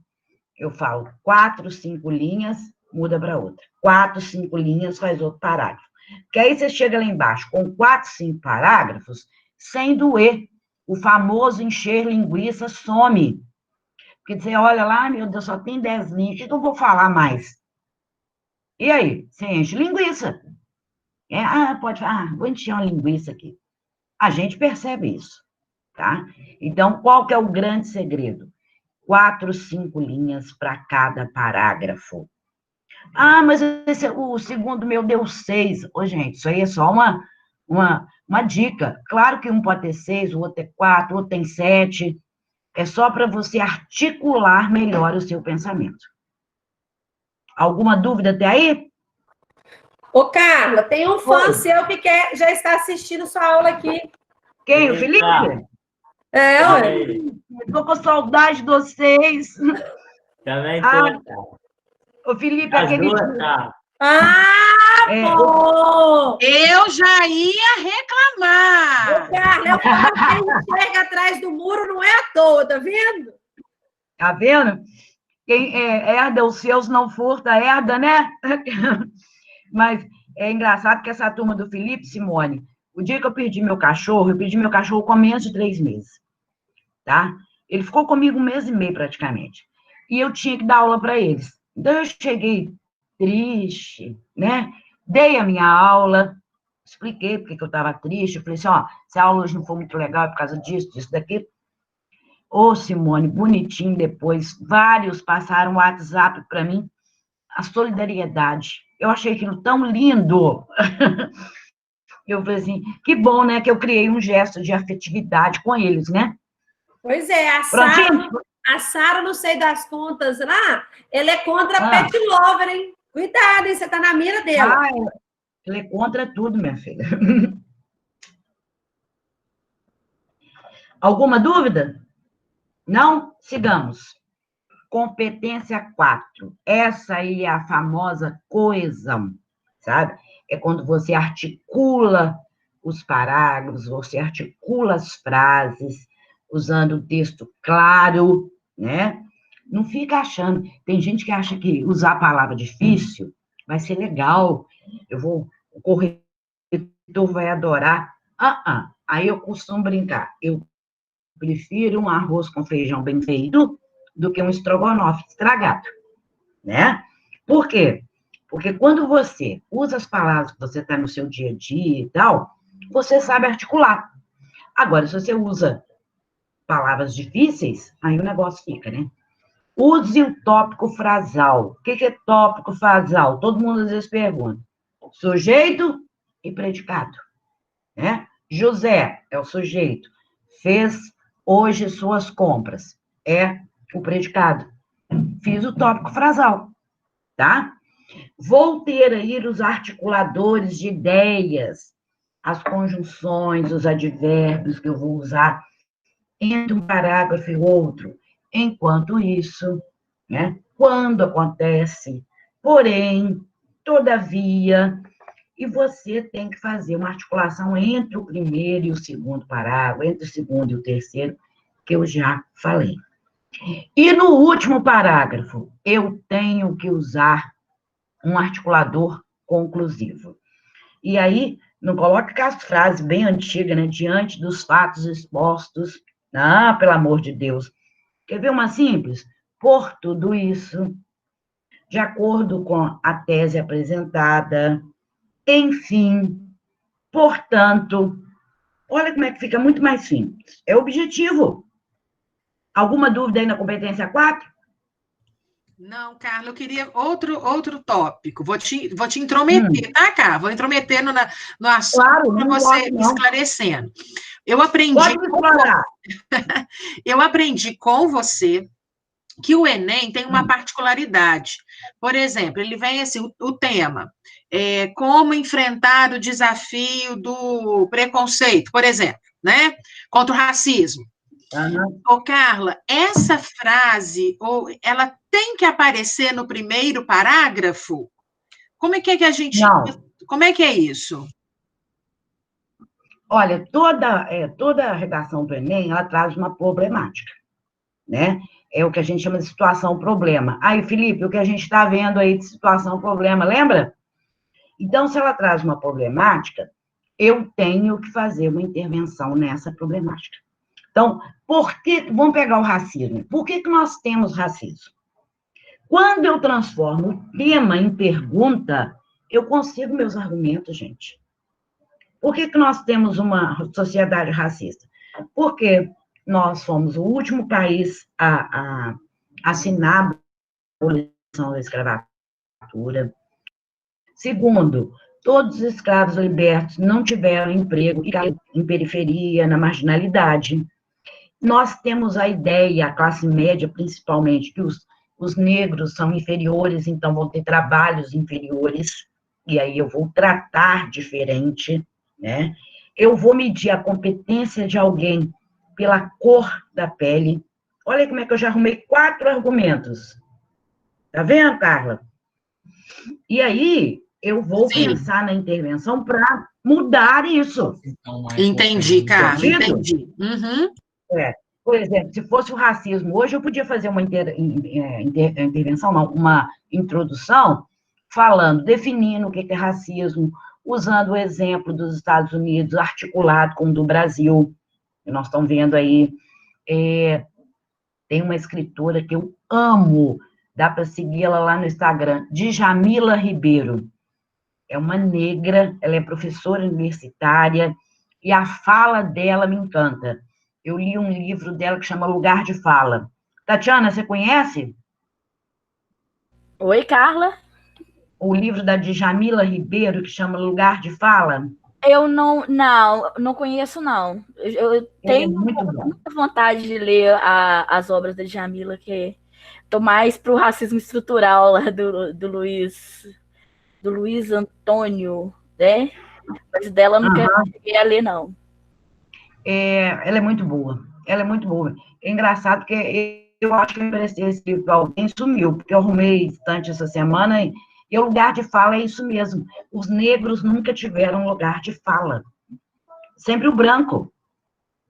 Eu falo 4, 5 linhas, muda para outra. 4, 5 linhas, faz outro parágrafo. Porque aí você chega lá embaixo com 4, 5 parágrafos, sem doer. O famoso encher linguiça some. Porque você olha lá, meu Deus, só tem 10 linhas, o que eu vou falar mais? E aí? Você enche linguiça. Pode falar, vou encher uma linguiça aqui. A gente percebe isso, tá? Então, qual que é o grande segredo? 4, 5 linhas para cada parágrafo. Mas o segundo meu deu 6. Gente, isso aí é só uma dica. Claro que um pode ter 6, o outro tem 4, o outro tem 7. É só para você articular melhor o seu pensamento. Alguma dúvida até aí? Ô, Carla, tem um fã seu que já está assistindo sua aula aqui. Quem? O Felipe? Ué. Estou com saudade de vocês. Também tô. O Felipe, aquele... Bom! Eu já ia reclamar. Ô, Carla, eu falo que quem chega atrás do muro não é à toa, tá vendo? Tá vendo? Quem herda os seus não furta, herda, né? Mas é engraçado que essa turma do Felipe, Simone, o dia que eu perdi meu cachorro com menos de 3 meses, tá? Ele ficou comigo 1 mês e meio, praticamente. E eu tinha que dar aula para eles. Então, eu cheguei triste, né? Dei a minha aula, expliquei porque que eu estava triste. Eu falei assim, se a aula hoje não for muito legal é por causa disso, daquilo. Ô, Simone, bonitinho depois. Vários passaram o WhatsApp para mim. a solidariedade. Eu achei aquilo tão lindo. Eu falei assim, que bom, né, que eu criei um gesto de afetividade com eles, né? Pois é, Prontinho? a Sara, não sei das contas lá, ela é contra a Ah. pet lover, hein? Cuidado, hein? Você tá na mira dela. Ah, ela é contra tudo, minha filha. Alguma dúvida? Não? Sigamos. Competência 4. Essa aí é a famosa coesão, sabe? É quando você articula os parágrafos, você articula as frases, usando o texto claro, né? Não fica achando. Tem gente que acha que usar a palavra difícil vai ser legal. O corretor vai adorar. Aí eu costumo brincar. Eu prefiro um arroz com feijão bem feito do que um estrogonofe estragado, né? Por quê? Porque quando você usa as palavras que você está no seu dia a dia e tal, você sabe articular. Agora, se você usa palavras difíceis, aí o negócio fica, né? Use o tópico frasal. O que é tópico frasal? Todo mundo às vezes pergunta. Sujeito e predicado, né? José é o sujeito. Fez hoje suas compras. É o predicado. Fiz o tópico frasal, tá? Vou ter aí os articuladores de ideias, as conjunções, os advérbios que eu vou usar entre um parágrafo e outro. Enquanto isso, né? Quando acontece, porém, todavia, e você tem que fazer uma articulação entre o primeiro e o segundo parágrafo, entre o segundo e o terceiro, que eu já falei. E no último parágrafo, eu tenho que usar um articulador conclusivo. E aí, não coloque aquelas frases bem antigas, né? Diante dos fatos expostos. Ah, pelo amor de Deus. Quer ver uma simples? Por tudo isso, de acordo com a tese apresentada, enfim, portanto, olha como é que fica muito mais simples. É objetivo. Alguma dúvida aí na competência 4? Não, Carla, eu queria outro tópico. Vou te intrometer, tá, Carla? Vou intrometer no assunto Claro, para não você importa, não. esclarecendo. Eu aprendi, Pode me explorar. eu aprendi com você que o Enem tem uma particularidade. Por exemplo, ele vem assim, o tema, como enfrentar o desafio do preconceito, por exemplo, né? Contra o racismo. Ô, Carla, essa frase, ela tem que aparecer no primeiro parágrafo? Como é que a gente... Não. Como é que é isso? Olha, toda a redação do Enem, ela traz uma problemática, né? É o que a gente chama de situação-problema. Aí, Felipe, o que a gente está vendo aí de situação-problema, lembra? Então, se ela traz uma problemática, eu tenho que fazer uma intervenção nessa problemática. Então, vamos pegar o racismo. Por que nós temos racismo? Quando eu transformo o tema em pergunta, eu consigo meus argumentos, gente. Por que nós temos uma sociedade racista? Porque nós fomos o último país a assinar a abolição da escravatura. Segundo, todos os escravos libertos não tiveram emprego e caíram em periferia, na marginalidade. Nós temos a ideia, a classe média principalmente, que os negros são inferiores, então vão ter trabalhos inferiores, e aí eu vou tratar diferente, né? Eu vou medir a competência de alguém pela cor da pele. Olha como é que eu já arrumei 4 argumentos. Tá vendo, Carla? E aí, eu vou pensar na intervenção para mudar isso. Entendi, Carla, entendi. Uhum. Por exemplo, se fosse o racismo, hoje eu podia fazer uma intervenção, não, uma introdução, definindo o que é racismo, usando o exemplo dos Estados Unidos, articulado com o do Brasil, que nós estamos vendo aí. Tem uma escritora que eu amo, dá para segui-la lá no Instagram, Djamila Ribeiro. É uma negra, ela é professora universitária, e a fala dela me encanta. Eu li um livro dela que chama Lugar de Fala. Tatiana, você conhece? Oi, Carla. o livro da Djamila Ribeiro, que chama Lugar de Fala? Eu não conheço, não. Eu Ele é tenho muito bom. muita vontade de ler as obras da Djamila, que tô mais pro racismo estrutural lá do Luiz Antônio, né? Mas dela eu não quero cheguei a ler, não. Ela é muito boa. Ela é muito boa. É engraçado porque eu acho que eu emprestei esse livro para alguém e sumiu, porque eu arrumei estante essa semana e o lugar de fala é isso mesmo. Os negros nunca tiveram lugar de fala. Sempre o branco.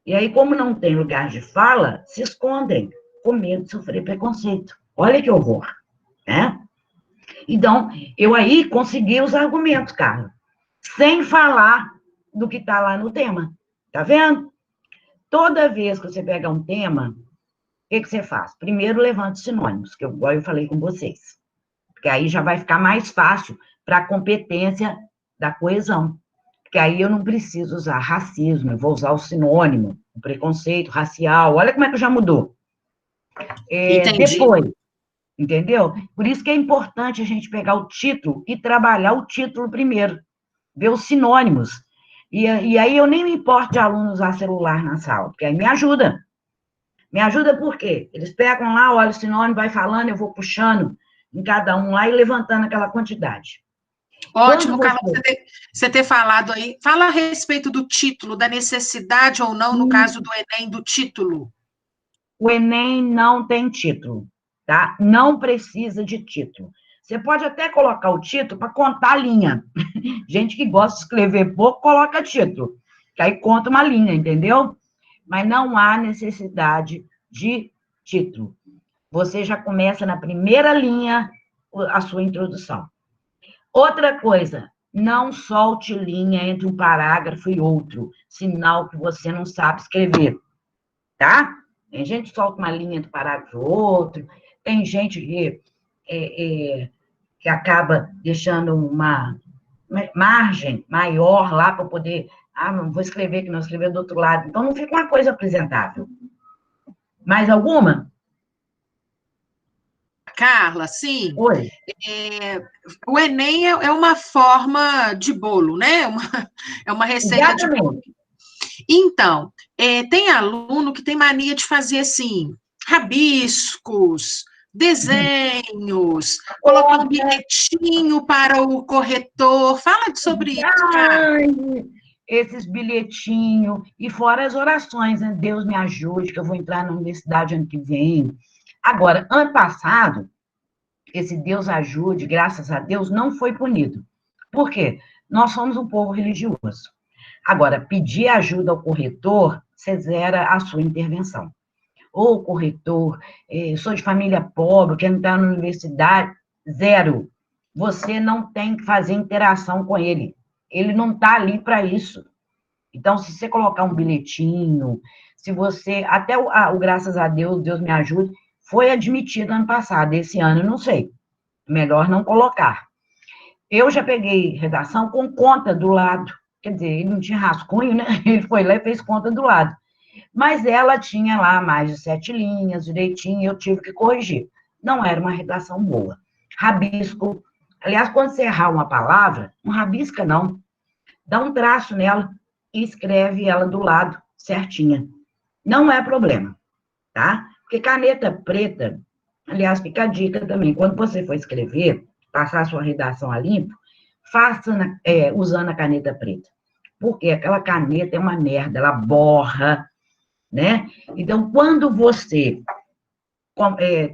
E aí, como não tem lugar de fala, se escondem, com medo de sofrer preconceito. Olha que horror, né? Então, eu aí consegui os argumentos, Carla, sem falar do que está lá no tema. Tá vendo? Toda vez que você pega um tema, o que você faz? Primeiro, levanta os sinônimos, que eu falei com vocês. Porque aí já vai ficar mais fácil para a competência da coesão. Porque aí eu não preciso usar racismo, eu vou usar o sinônimo, o preconceito racial. Olha como é que já mudou. Depois, entendeu? Por isso que é importante a gente pegar o título e trabalhar o título primeiro, ver os sinônimos. E aí eu nem me importo de aluno usar celular na sala, porque aí me ajuda. Me ajuda por quê? Eles pegam lá, olha o sinônimo, vai falando, eu vou puxando em cada um lá e levantando aquela quantidade. Ótimo, Carla, você ter falado aí. Fala a respeito do título, da necessidade ou não, no caso do Enem, do título. O Enem não tem título, tá? Não precisa de título. Você pode até colocar o título para contar a linha. Gente que gosta de escrever pouco, coloca título, que aí conta uma linha, entendeu? Mas não há necessidade de título. Você já começa na primeira linha a sua introdução. Outra coisa, não solte linha entre um parágrafo e outro, sinal que você não sabe escrever, tá? Tem gente que solta uma linha entre um parágrafo e outro, tem gente que acaba deixando uma margem maior lá para poder, não vou escrever que não escrever do outro lado. Então, não fica uma coisa apresentável. Mais alguma? Carla, sim. Oi. O Enem é uma forma de bolo, né? É uma receita Exatamente. de bolo. Então, tem aluno que tem mania de fazer assim, rabiscos, desenhos, colocar um bilhetinho para o corretor. Fala sobre isso, cara. Esses bilhetinhos, e fora as orações, né? Deus me ajude, que eu vou entrar na universidade ano que vem. Agora, ano passado, esse Deus ajude, graças a Deus, não foi punido. Por quê? Nós somos um povo religioso. Agora, pedir ajuda ao corretor, você zera a sua intervenção. Ou corretor, sou de família pobre, quero entrar na universidade, zero. Você não tem que fazer interação com ele. Ele não está ali para isso. Então, se você colocar um bilhetinho, se você, até o graças a Deus, Deus me ajude, foi admitido ano passado, esse ano eu não sei. Melhor não colocar. Eu já peguei redação com conta do lado. Quer dizer, ele não tinha rascunho, né? Ele foi lá e fez conta do lado. Mas ela tinha lá mais de 7 linhas, direitinho, e eu tive que corrigir. Não era uma redação boa. Rabisco. Aliás, quando você errar uma palavra, não rabisca, não. Dá um traço nela e escreve ela do lado, certinha. Não é problema, tá? Porque caneta preta, aliás, fica a dica também, quando você for escrever, passar a sua redação a limpo, faça usando a caneta preta. Porque aquela caneta é uma merda, ela borra, né? Então, quando você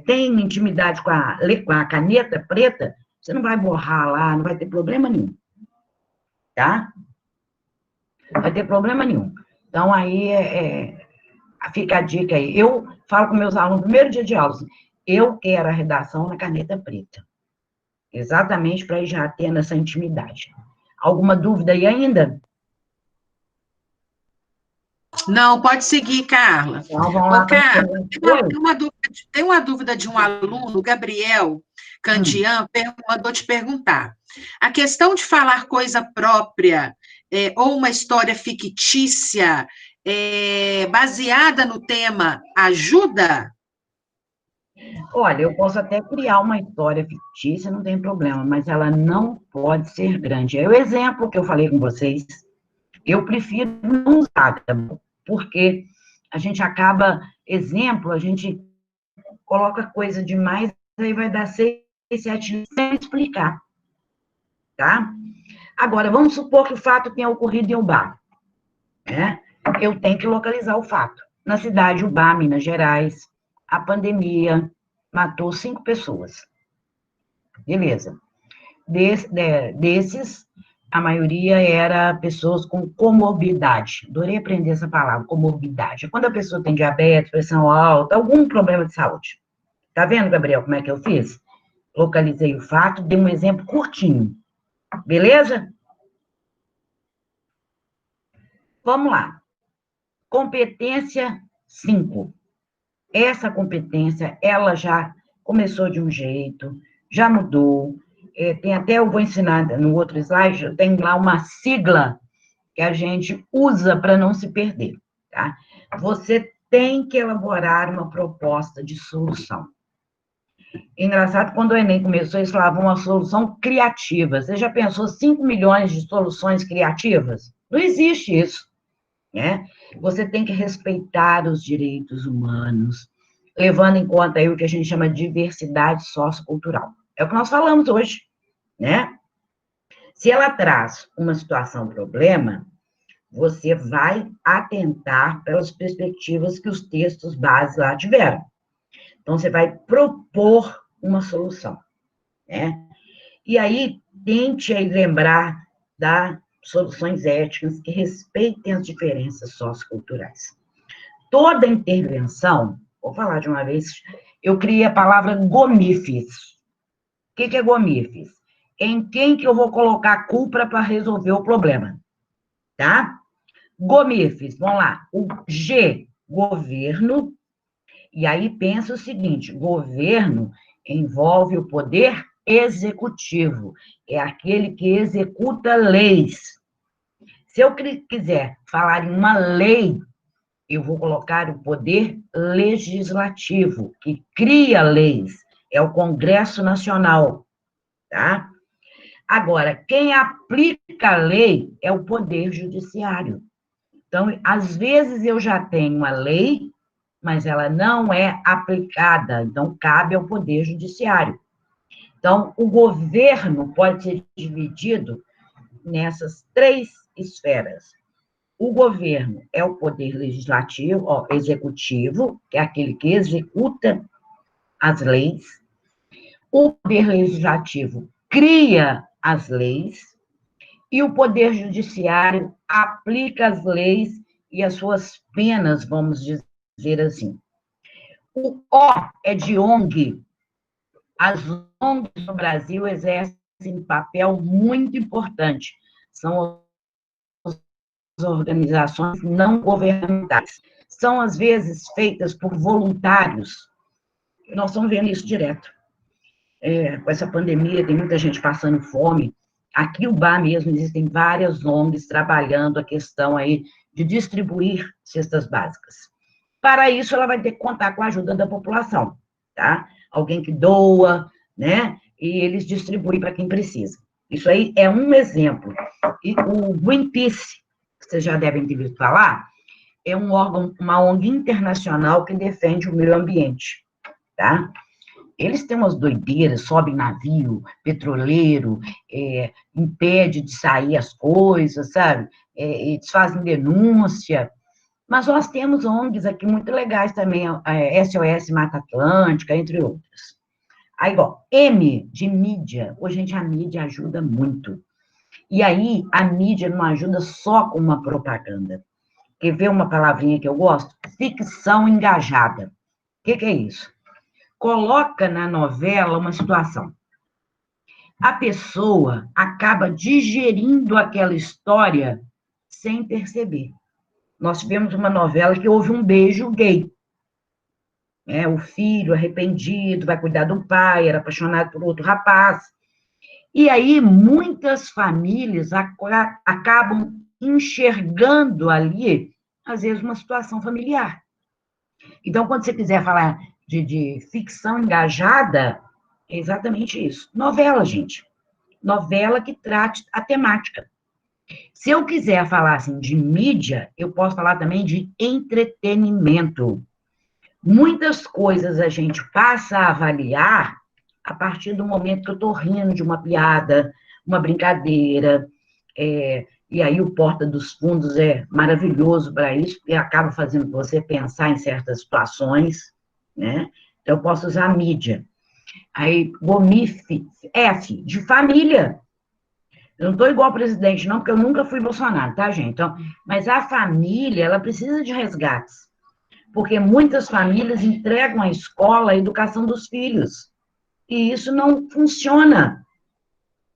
tem intimidade com a caneta preta, você não vai borrar lá, não vai ter problema nenhum. Tá? Não vai ter problema nenhum. Então, aí fica a dica aí. Eu falo com meus alunos, no primeiro dia de aula, assim, eu quero a redação na caneta preta. Exatamente para ir já tendo essa intimidade. Alguma dúvida aí ainda? Não, pode seguir, Carla. Então, vamos lá. Carla, tem uma dúvida de um aluno, Gabriel Candian, mandou te perguntar. A questão de falar coisa própria ou uma história fictícia baseada no tema ajuda? Olha, eu posso até criar uma história fictícia, não tem problema, mas ela não pode ser grande. É o exemplo que eu falei com vocês. Eu prefiro não usar, porque a gente acaba, exemplo, a gente coloca coisa demais, aí vai dar 6, 7 sem explicar, tá? Agora, vamos supor que o fato tenha ocorrido em Ubá, né? Eu tenho que localizar o fato. Na cidade de Ubá, Minas Gerais, a pandemia matou 5 pessoas. Beleza. Desses, a maioria era pessoas com comorbidade. Adorei aprender essa palavra, comorbidade. É quando a pessoa tem diabetes, pressão alta, algum problema de saúde. Tá vendo, Gabriel, como é que eu fiz? Localizei o fato, dei um exemplo curtinho. Beleza? Vamos lá. Competência 5. Essa competência, ela já começou de um jeito, já mudou. Tem até, eu vou ensinar no outro slide, tem lá uma sigla que a gente usa para não se perder, tá? Você tem que elaborar uma proposta de solução. Engraçado, quando o Enem começou, eles falavam uma solução criativa. Você já pensou 5 milhões de soluções criativas? Não existe isso, né? Você tem que respeitar os direitos humanos, levando em conta aí o que a gente chama de diversidade sociocultural. É o que nós falamos hoje, né? Se ela traz uma situação, problema, você vai atentar pelas perspectivas que os textos base lá tiveram. Então, você vai propor uma solução, né? E aí, tente aí lembrar das soluções éticas que respeitem as diferenças socioculturais. Toda intervenção, vou falar de uma vez, eu criei a palavra GOMIFES. O que é GOMIFES? Em quem que eu vou colocar a culpa para resolver o problema, tá? GOMIFES, vamos lá. O G, governo, e aí pensa o seguinte, governo envolve o poder executivo, é aquele que executa leis. Se eu quiser falar em uma lei, eu vou colocar o poder legislativo, que cria leis, é o Congresso Nacional, tá? Agora, quem aplica a lei é o Poder Judiciário. Então, às vezes eu já tenho uma lei, mas ela não é aplicada, então cabe ao Poder Judiciário. Então, o governo pode ser dividido nessas 3 esferas. O governo é o poder legislativo, executivo, que é aquele que executa as leis. O poder legislativo cria as leis e o poder judiciário aplica as leis e as suas penas, vamos dizer assim. O O é de ONG. As ONGs no Brasil exercem um papel muito importante. São organizações não governamentais. São, às vezes, feitas por voluntários. Nós estamos vendo isso direto. Com essa pandemia, tem muita gente passando fome. Aqui, o Ubá mesmo, existem várias ONGs trabalhando a questão aí de distribuir cestas básicas. Para isso, ela vai ter que contar com a ajuda da população, tá? Alguém que doa, né? E eles distribuem para quem precisa. Isso aí é um exemplo. E o Greenpeace, vocês já devem ter visto falar, é um órgão, uma ONG internacional que defende o meio ambiente, tá? Eles têm umas doideiras, sobem navio, petroleiro, impede de sair as coisas, sabe? Eles fazem denúncia. Mas nós temos ONGs aqui muito legais também, a SOS Mata Atlântica, entre outras. Aí, M de mídia. Hoje, gente, a mídia ajuda muito. E aí, a mídia não ajuda só com uma propaganda. Quer ver uma palavrinha que eu gosto? Ficção engajada. O que é isso? Coloca na novela uma situação. A pessoa acaba digerindo aquela história sem perceber. Nós tivemos uma novela que houve um beijo gay. O filho arrependido, vai cuidar do pai, era apaixonado por outro rapaz. E aí, muitas famílias acabam enxergando ali, às vezes, uma situação familiar. Então, quando você quiser falar de ficção engajada é exatamente isso. Novela, gente. Novela que trate a temática. Se eu quiser falar assim, de mídia, eu posso falar também de entretenimento. Muitas coisas a gente passa a avaliar a partir do momento que eu estou rindo de uma piada, uma brincadeira, e aí o Porta dos Fundos é maravilhoso para isso, porque acaba fazendo você pensar em certas situações, né? Então, eu posso usar a mídia. Aí, GOMIF, F, de família. Eu não estou igual ao presidente, não, porque eu nunca fui Bolsonaro, tá, gente? Então, mas a família, ela precisa de resgates, porque muitas famílias entregam à escola a educação dos filhos, e isso não funciona.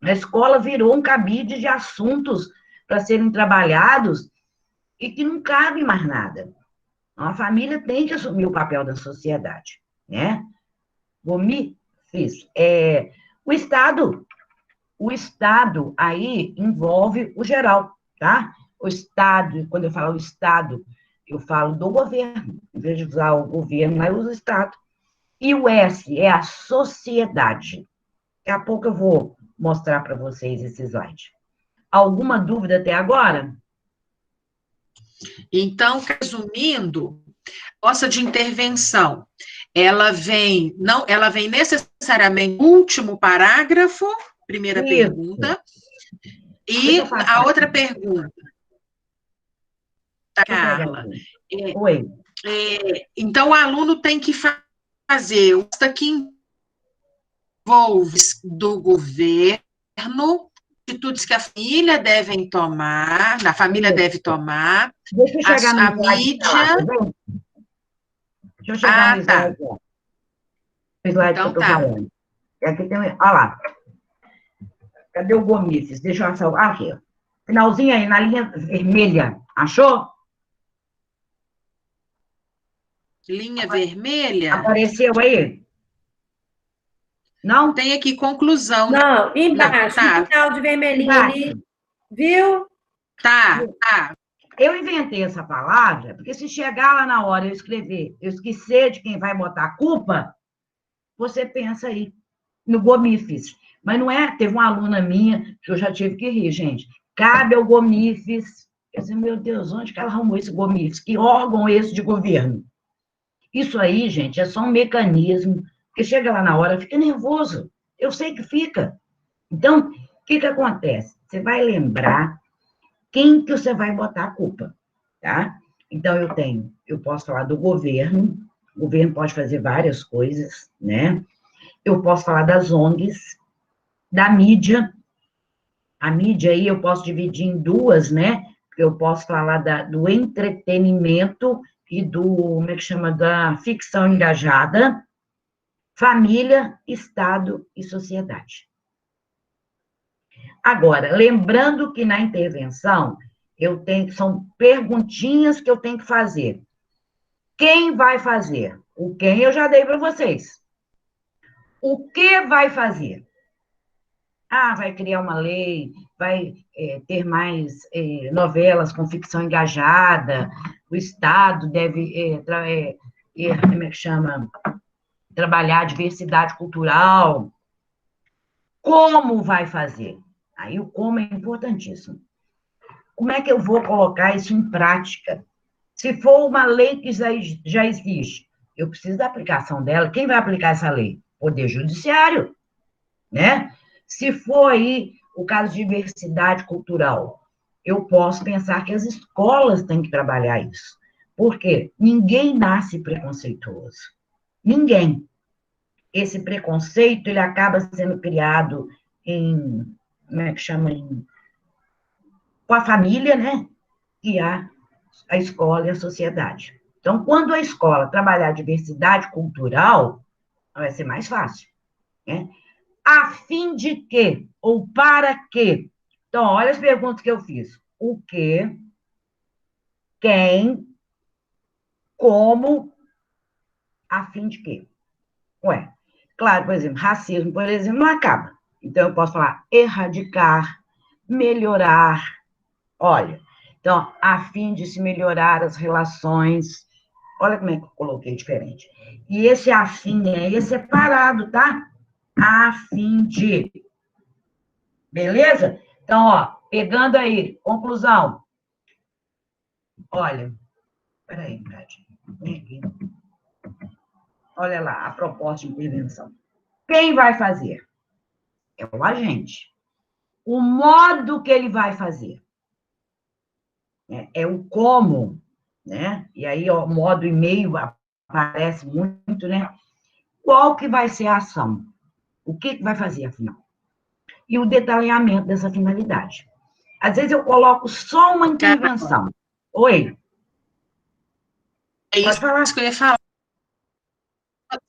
A escola virou um cabide de assuntos para serem trabalhados e que não cabe mais nada. Então, a família tem que assumir o papel da sociedade, né? Vou me fiz. O Estado aí envolve o geral, tá? O Estado, quando eu falo o Estado, eu falo do governo. Em vez de usar o governo, eu uso o Estado. E o S é a sociedade. Daqui a pouco eu vou mostrar para vocês esse slide. Alguma dúvida até agora? Então, resumindo, nossa de intervenção, ela vem necessariamente no último parágrafo, primeira pergunta, e a outra pergunta, Carla. Oi. Então, o aluno tem que fazer o que envolve do governo, atitudes que a família deve tomar, deve tomar, deixa eu chegar a mídia... Deixa eu chegar no slide. Tá. O slide então, que eu estou falando. Aqui tem, olha lá. Cadê o Gomices? Deixa eu salvar. Aqui, ó. Finalzinho aí, na linha vermelha. Achou? Linha vermelha? Apareceu aí? Não? Tem aqui conclusão. Não, embaixo, tá. no final de vermelhinho ali. Viu? Tá. Eu inventei essa palavra, porque se chegar lá na hora eu escrever, eu esquecer de quem vai botar a culpa, você pensa aí no Gomifes. Mas não é, teve uma aluna minha que eu já tive que rir, gente. Cabe ao Gomifes. Eu disse, meu Deus, onde que ela arrumou esse Gomifes? Que órgão é esse de governo? Isso aí, gente, é só um mecanismo, porque chega lá na hora, fica nervoso. Eu sei que fica. Então, o que acontece? Você vai lembrar quem que você vai botar a culpa, tá? Então, eu posso falar do governo, o governo pode fazer várias coisas, né? Eu posso falar das ONGs, da mídia, a mídia aí eu posso dividir em duas, né? Eu posso falar do entretenimento e como é que chama, da ficção engajada, família, Estado e sociedade. Agora, lembrando que na intervenção, são perguntinhas que eu tenho que fazer. Quem vai fazer? O quem eu já dei para vocês. O que vai fazer? Vai criar uma lei, vai ter mais novelas com ficção engajada, o Estado deve, como é que chama? Trabalhar a diversidade cultural. Como vai fazer? Aí o como é importantíssimo. Como é que eu vou colocar isso em prática? Se for uma lei que já existe, eu preciso da aplicação dela. Quem vai aplicar essa lei? Poder Judiciário, né? Se for aí o caso de diversidade cultural, eu posso pensar que as escolas têm que trabalhar isso. Por quê? Ninguém nasce preconceituoso. Ninguém. Esse preconceito, ele acaba sendo criado como é que chama? Com a família, né? E a escola e a sociedade. Então, quando a escola trabalhar a diversidade cultural, vai ser mais fácil, né? A fim de quê? Ou para quê? Então, olha as perguntas que eu fiz. O quê? Quem? Como? A fim de quê? Ué, claro, por exemplo, racismo, por exemplo, não acaba. Então, eu posso falar erradicar, melhorar. Olha, então, a fim de se melhorar as relações Olha como é que eu coloquei diferente. E esse a fim é separado, tá? A fim de. Beleza? Então, ó, pegando aí, conclusão. Olha, peraí, Bradinho. Vem aqui. Olha lá, a proposta de intervenção. Quem vai fazer? É o agente. O modo que ele vai fazer. É o como, né? E aí, ó, modo e meio aparece muito, né? Qual que vai ser a ação? O que vai fazer, afinal? E o detalhamento dessa finalidade. Às vezes eu coloco só uma intervenção. Oi? É isso que eu ia falar.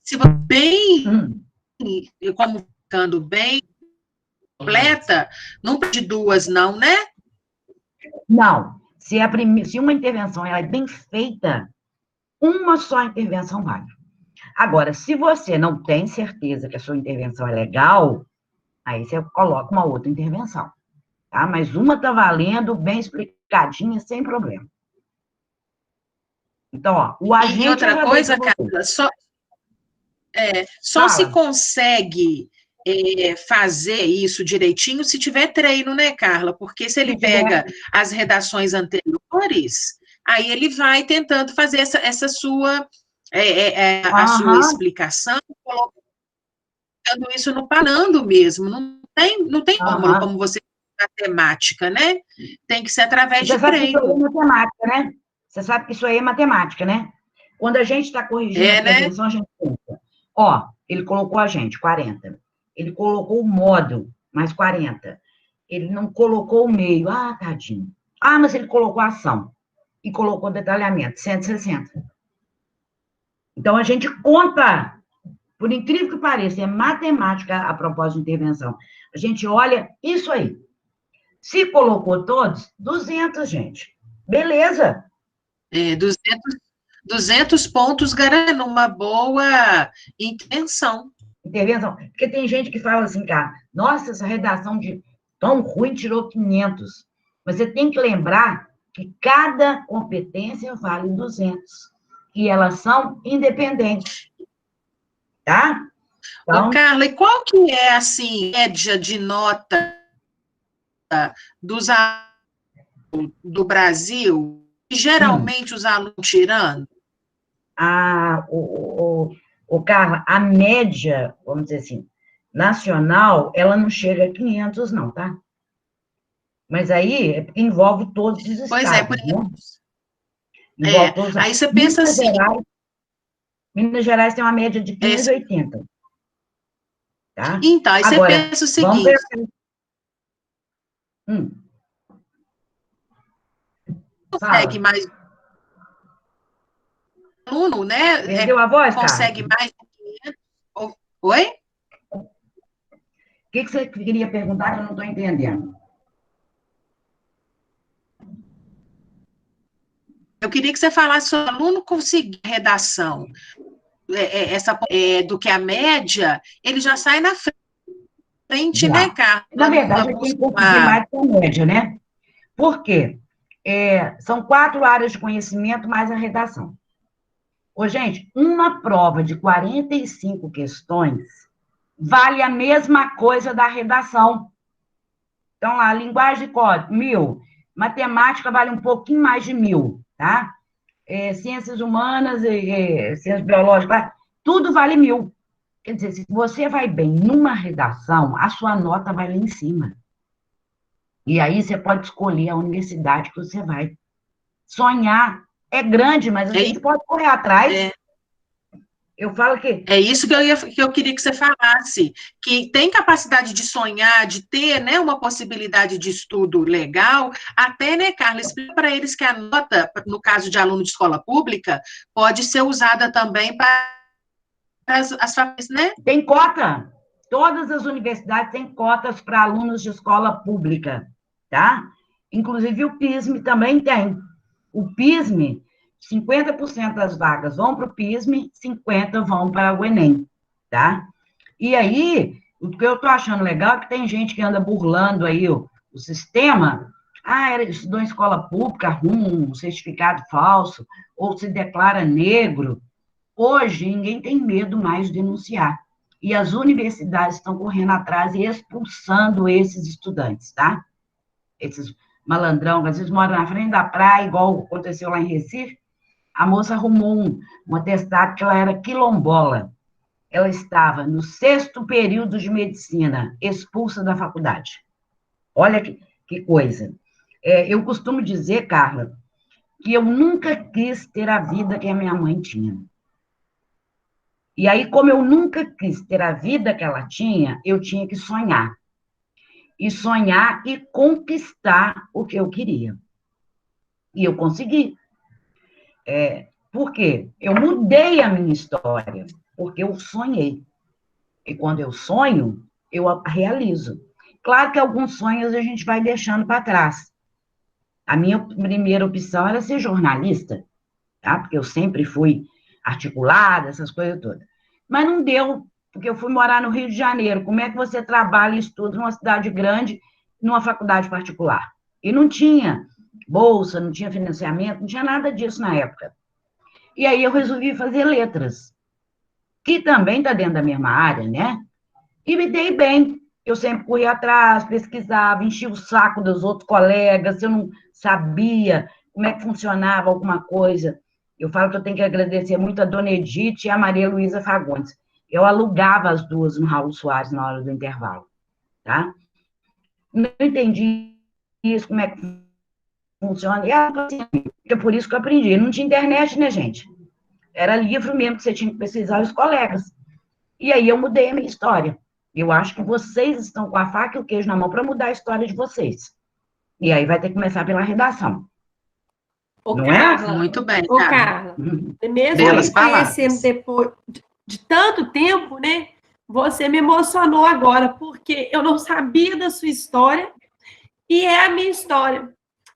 Se você bem, como ficando bem completa, não pede duas, não, né? Não. Se uma intervenção ela é bem feita, uma só intervenção vale. Agora, se você não tem certeza que a sua intervenção é legal, aí você coloca uma outra intervenção, tá? Mas uma está valendo, bem explicadinha, sem problema. Então, ó, o agente... E outra coisa, Carla, só se consegue fazer isso direitinho se tiver treino, né, Carla? Porque se ele pega as redações anteriores, aí ele vai tentando fazer essa sua, a sua explicação, colocando isso no parando mesmo. Não tem fórmula, como você matemática, né? Tem que ser através de treino. Isso aí é matemática, né? Você sabe que isso aí é matemática, né? Quando a gente está corrigindo a intervenção, a gente pensa, ó, ele colocou a gente, 40. Ele colocou o modo, mais 40. Ele não colocou o meio. Ah, tadinho. Ah, mas ele colocou a ação. E colocou detalhamento, 160. Então, a gente conta, por incrível que pareça, é matemática a propósito de intervenção. A gente olha isso aí. Se colocou todos, 200, gente. Beleza. 200 pontos garantindo uma boa intervenção. Intervenção. Porque tem gente que fala assim, cara, nossa, essa redação de tão ruim tirou 500. Mas você tem que lembrar que cada competência vale 200. E elas são independentes. Tá? Então... Ô, Carla, e qual que é, assim, média de nota dos alunos do Brasil? Geralmente os alunos tirando? Carla, a média, vamos dizer assim, nacional, ela não chega a 500, não, tá? Mas aí envolve todos os estados. Pois por isso. Aí você pensa assim... Minas Gerais tem uma média de 580. Tá? Então, aí você pensa o seguinte... Consegue mais... aluno, né? Perdeu a voz, consegue Carla? Mais de 500. Oi? O que você queria perguntar que eu não estou entendendo? Eu queria que você falasse se o aluno conseguir redação do que a média, ele já sai na frente, né, Carla? Na verdade, ele tem que conseguir mais que a média, né? Por quê? São 4 áreas de conhecimento mais a redação. Ô, gente, uma prova de 45 questões vale a mesma coisa da redação. Então, a linguagem de código, 1.000. Matemática vale um pouquinho mais de 1.000, tá? Ciências humanas, ciências biológicas, tudo vale 1.000. Quer dizer, se você vai bem numa redação, a sua nota vai lá em cima. E aí você pode escolher a universidade que você vai. Sonhar é grande, mas a gente pode correr atrás. Eu falo que... É isso que eu queria que você falasse, que tem capacidade de sonhar, de ter, né, uma possibilidade de estudo legal, até, né, Carla, explica para eles que a nota, no caso de aluno de escola pública, pode ser usada também para as famílias, né? Tem cota. Todas as universidades têm cotas para alunos de escola pública, tá? Inclusive o PISM também tem. O PISM... 50% das vagas vão para o PISM, 50% vão para o Enem, tá? E aí, o que eu estou achando legal é que tem gente que anda burlando aí o sistema, Estudou em escola pública, arruma um certificado falso, ou se declara negro. Hoje, ninguém tem medo mais de denunciar. E as universidades estão correndo atrás e expulsando esses estudantes, tá? Esses malandrão, às vezes moram na frente da praia, igual aconteceu lá em Recife. A moça arrumou um atestado que ela era quilombola. Ela estava no 6º período de medicina, expulsa da faculdade. Olha que coisa. Eu costumo dizer, Carla, que eu nunca quis ter a vida que a minha mãe tinha. E aí, como eu nunca quis ter a vida que ela tinha, eu tinha que sonhar. E sonhar e conquistar o que eu queria. E eu consegui. Por quê? Eu mudei a minha história, porque eu sonhei. E quando eu sonho, eu realizo. Claro que alguns sonhos a gente vai deixando para trás. A minha primeira opção era ser jornalista, tá? Porque eu sempre fui articulada, essas coisas todas. Mas não deu, porque eu fui morar no Rio de Janeiro. Como é que você trabalha e estuda numa cidade grande, numa faculdade particular? E não tinha bolsa, não tinha financiamento, não tinha nada disso na época. E aí eu resolvi fazer letras, que também está dentro da mesma área, né? E me dei bem. Eu sempre corria atrás, pesquisava, enchia o saco dos outros colegas, eu não sabia como é que funcionava alguma coisa. Eu falo que eu tenho que agradecer muito a Dona Edith e a Maria Luísa Fagundes. Eu alugava as duas no Raul Soares na hora do intervalo, tá? Não entendi isso, como é que funciona. E é por isso que eu aprendi. Não tinha internet, né, gente? Era livro mesmo que você tinha que pesquisar os colegas. E aí eu mudei a minha história. Eu acho que vocês estão com a faca e o queijo na mão para mudar a história de vocês. E aí vai ter que começar pela redação. Não Carla, é? Muito bem, Carla. Mesmo me conhecendo depois de tanto tempo, né? Você me emocionou agora, porque eu não sabia da sua história e é a minha história.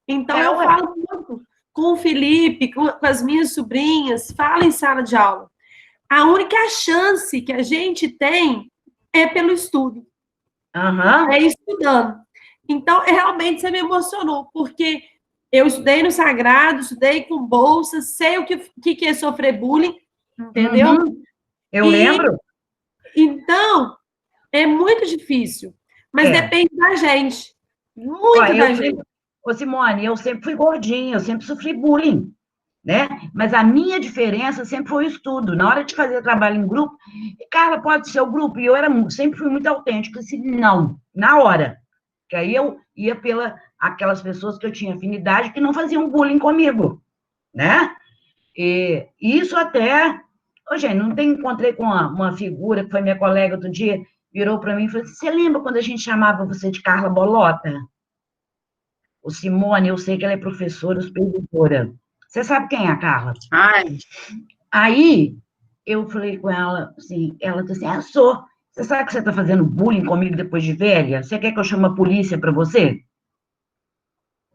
Então, eu falo muito com o Felipe, com as minhas sobrinhas, falo em sala de aula. A única chance que a gente tem é pelo estudo. É estudando. Então, realmente, você me emocionou, porque eu estudei no Sagrado, estudei com bolsa, sei o que é sofrer bullying, entendeu? Eu lembro. Então, é muito difícil, mas depende da gente. Muito da gente. Ô, Simone, eu sempre fui gordinha, eu sempre sofri bullying, né? Mas a minha diferença sempre foi o estudo. Na hora de fazer trabalho em grupo, Carla, pode ser o grupo, e eu sempre fui muito autêntica, assim, não, na hora. Que aí eu ia aquelas pessoas que eu tinha afinidade que não faziam bullying comigo, né? E isso até... Ô, gente, não encontrei com uma figura que foi minha colega outro dia, virou para mim e falou assim, você lembra quando a gente chamava você de Carla Bolota? O Simone, eu sei que ela é professora, supervisora. Você sabe quem é a Carla? Aí, eu falei com ela, assim, ela disse assim, sou. Você sabe que você está fazendo bullying comigo depois de velha? Você quer que eu chame a polícia para você?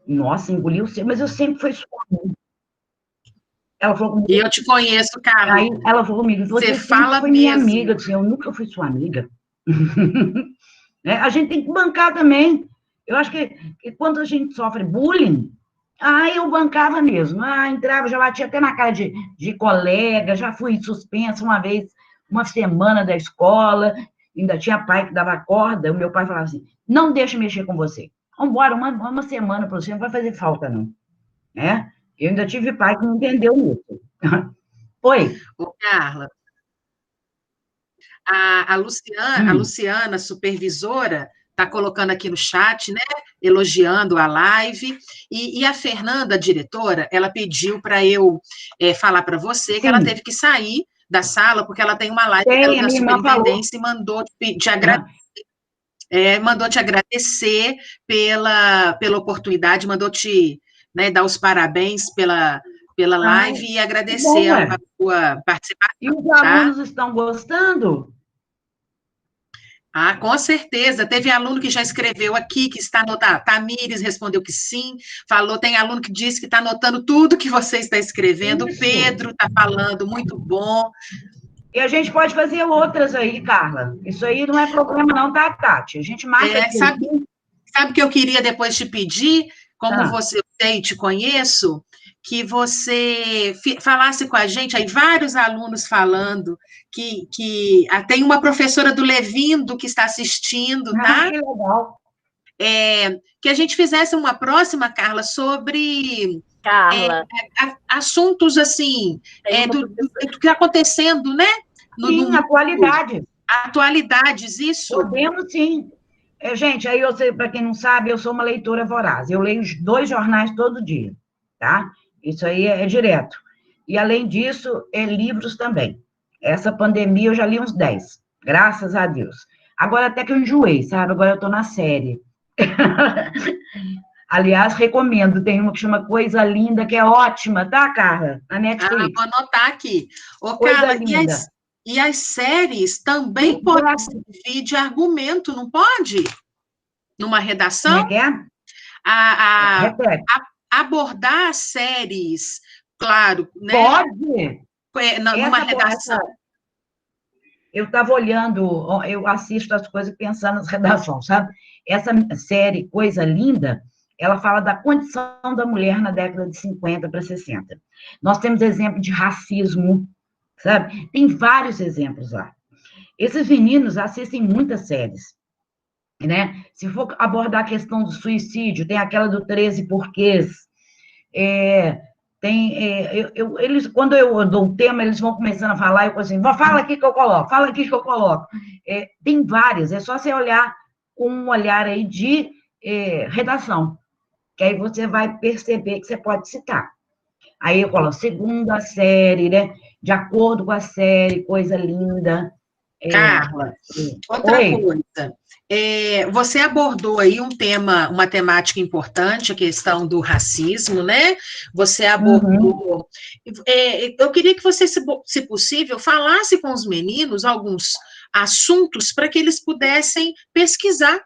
Nossa, engoliu o seu, mas eu sempre fui sua amiga. Ela falou comigo. E eu te conheço, Carla. Aí ela falou comigo, você fala foi minha amiga. Eu disse, eu nunca fui sua amiga. A gente tem que bancar também. Eu acho que quando a gente sofre bullying, eu bancava mesmo. Entrava, já batia até na cara de colega, já fui suspensa uma vez, uma semana da escola, ainda tinha pai que dava corda, o meu pai falava assim, não deixa mexer com você. Vamos embora, uma semana para você, não vai fazer falta, não. Eu ainda tive pai que não entendeu isso. Oi. Ô, Carla, a Luciana, supervisora, está colocando aqui no chat, né, elogiando a live, e a Fernanda, diretora, ela pediu para eu falar para você que ela teve que sair da sala, porque ela tem uma live na superintendência e mandou te agradecer. Mandou te agradecer pela oportunidade, mandou te dar os parabéns pela live e agradecer a sua participação. E os alunos estão gostando? Com certeza. Teve aluno que já escreveu aqui, que está anotando. Tamires respondeu que sim, falou. Tem aluno que disse que está anotando tudo que você está escrevendo. Isso. Pedro está falando, muito bom. E a gente pode fazer outras aí, Carla. Isso aí não é problema não, tá, Tati? A gente marca... Sabe o que eu queria depois te pedir? como você sei, te conheço, que você falasse com a gente, aí vários alunos falando, que tem uma professora do Levindo que está assistindo, tá? Que legal. Que a gente fizesse uma próxima, Carla, sobre Carla, assuntos assim, tem uma do professora. que está acontecendo, né? Sim, atualidade. Atualidades, isso. Podemos, sim. Gente, aí eu sei, para quem não sabe, eu sou uma leitora voraz. Eu leio 2 jornais todo dia, tá? Isso aí é direto. E, além disso, livros também. Essa pandemia eu já li uns 10, graças a Deus. Agora até que eu enjoei, sabe? Agora eu estou na série. Aliás, recomendo. Tem uma que chama Coisa Linda, que é ótima, tá, Carla? Na Netflix. Vou anotar aqui. Ô, Coisa Carla, linda. e as séries também podem servir de argumento, não pode? Numa redação? Como é que é? Repete. Abordar as séries, claro, né? Pode. Numa redação. Eu estava olhando, eu assisto as coisas pensando nas redações, sabe? Essa série, Coisa Linda, ela fala da condição da mulher na década de 50 para 60. Nós temos exemplo de racismo, sabe? Tem vários exemplos lá. Esses meninos assistem muitas séries, né? Se for abordar a questão do suicídio, tem aquela do 13 Porquês. Eles, quando eu dou o tema, eles vão começando a falar, eu falo assim, fala aqui que eu coloco, fala aqui que eu coloco. Tem várias, é só você olhar com um olhar aí de redação, que aí você vai perceber que você pode citar. Aí eu coloco, segundo a série, né? De acordo com a série, Coisa Linda. Carla, outra coisa. Você abordou aí uma temática importante, a questão do racismo, né? Você abordou. Eu queria que você, se possível, falasse com os meninos alguns assuntos para que eles pudessem pesquisar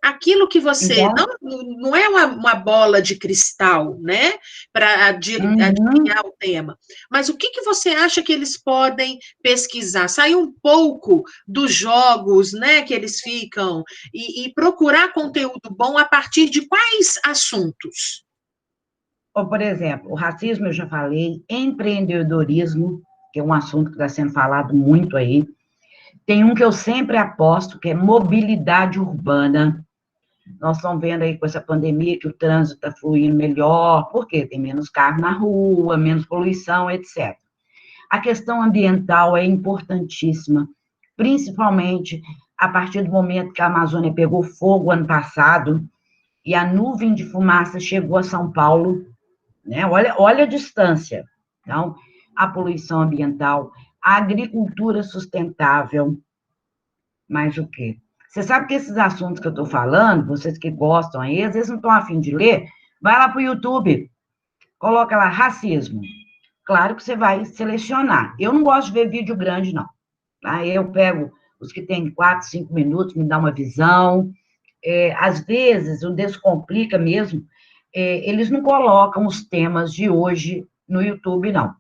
aquilo que você não é uma bola de cristal, né, para adivinhar o tema, mas o que você acha que eles podem pesquisar, sair um pouco dos jogos, né, que eles ficam e procurar conteúdo bom a partir de quais assuntos? Ou, por exemplo, o racismo eu já falei, empreendedorismo, que é um assunto que está sendo falado muito aí. Tem um que eu sempre aposto, que é mobilidade urbana. Nós estamos vendo aí com essa pandemia que o trânsito está fluindo melhor, porque tem menos carro na rua, menos poluição, etc. A questão ambiental é importantíssima, principalmente a partir do momento que a Amazônia pegou fogo ano passado e a nuvem de fumaça chegou a São Paulo, né? Olha a distância. Então, a poluição ambiental, a agricultura sustentável, mais o quê? Você sabe que esses assuntos que eu estou falando, vocês que gostam aí, às vezes não estão a fim de ler, vai lá para o YouTube, coloca lá, racismo. Claro que você vai selecionar. Eu não gosto de ver vídeo grande, não. Tá? Eu pego os que têm 4, 5 minutos, me dá uma visão. Às vezes, o Descomplica mesmo, eles não colocam os temas de hoje no YouTube, não.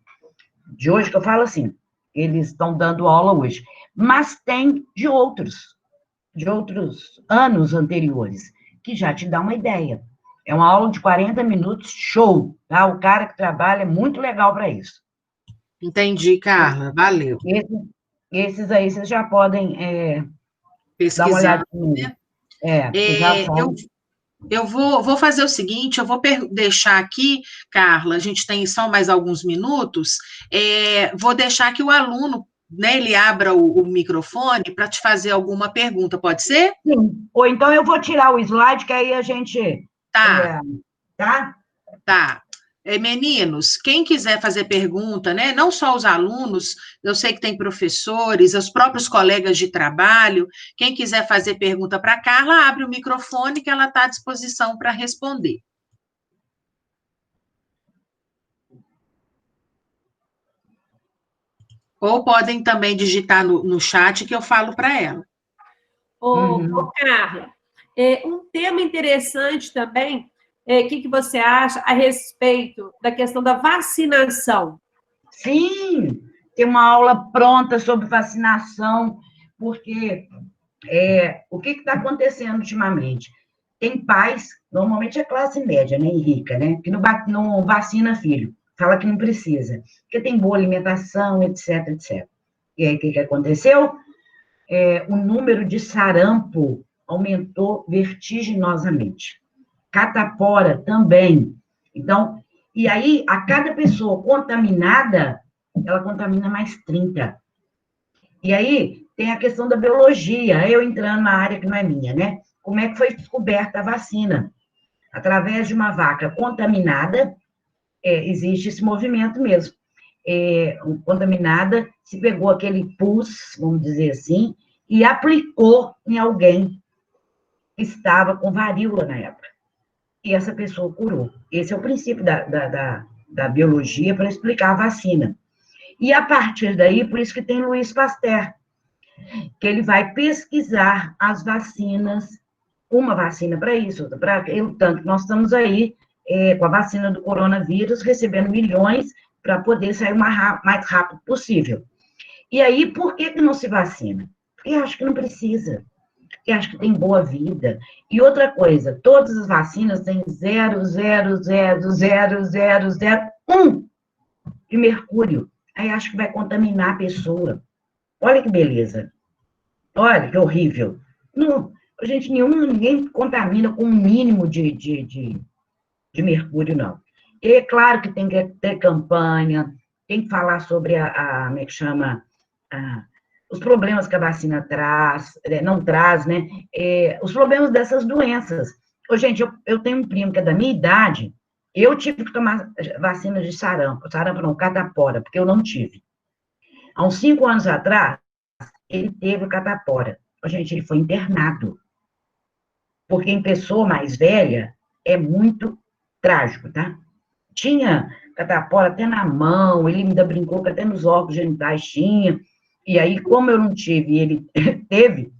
De hoje que eu falo assim, eles estão dando aula hoje. Mas tem de outros anos anteriores, que já te dá uma ideia. É uma aula de 40 minutos, show, tá? O cara que trabalha é muito legal para isso. Entendi, Carla, valeu. Esses aí vocês já podem dar uma olhadinha. Eu vou fazer o seguinte, eu vou deixar aqui, Carla, a gente tem só mais alguns minutos, vou deixar que o aluno, né, ele abra o microfone para te fazer alguma pergunta, pode ser? Sim, ou então eu vou tirar o slide, que aí a gente... Tá. Tá? Meninos, quem quiser fazer pergunta, né, não só os alunos, eu sei que tem professores, os próprios colegas de trabalho, quem quiser fazer pergunta para a Carla, abre o microfone que ela está à disposição para responder. Ou podem também digitar no chat que eu falo para ela. Carla, um tema interessante também, o que você acha a respeito da questão da vacinação? Sim, tem uma aula pronta sobre vacinação, porque o que está acontecendo ultimamente? Tem pais, normalmente é classe média, né, e rica, né, que não vacina filho, fala que não precisa, porque tem boa alimentação, etc, etc. E aí, o que aconteceu? O número de sarampo aumentou vertiginosamente. Catapora também. Então, e aí, a cada pessoa contaminada, ela contamina mais 30. E aí, tem a questão da biologia, eu entrando na área que não é minha, né? Como é que foi descoberta a vacina? Através de uma vaca contaminada, existe esse movimento mesmo. Contaminada, se pegou aquele pus, vamos dizer assim, e aplicou em alguém que estava com varíola na época. E essa pessoa curou. Esse é o princípio da biologia para explicar a vacina. E a partir daí, por isso que tem Louis Pasteur, que ele vai pesquisar as vacinas, uma vacina para isso, outra para aquilo, tanto que nós estamos aí com a vacina do coronavírus, recebendo milhões para poder sair o mais rápido possível. E aí, por que não se vacina? Porque acho que não precisa, porque acho que tem boa vida. E outra coisa, todas as vacinas têm 0,0000001 de mercúrio. Aí acho que vai contaminar a pessoa. Olha que beleza. Olha que horrível. Não, gente, ninguém contamina com um mínimo de mercúrio, não. E é claro que tem que ter campanha, tem que falar sobre como é que chama, os problemas que a vacina traz, não traz, né? Os problemas dessas doenças. Ô, gente, eu tenho um primo que é da minha idade, eu tive que tomar vacina de sarampo não, catapora, porque eu não tive. Há uns 5 anos atrás, ele teve catapora. Ô, gente, ele foi internado. Porque em pessoa mais velha é muito trágico, tá? Tinha catapora até na mão, ele ainda brincou que até nos órgãos genitais tinha. E aí, como eu não tive e ele teve,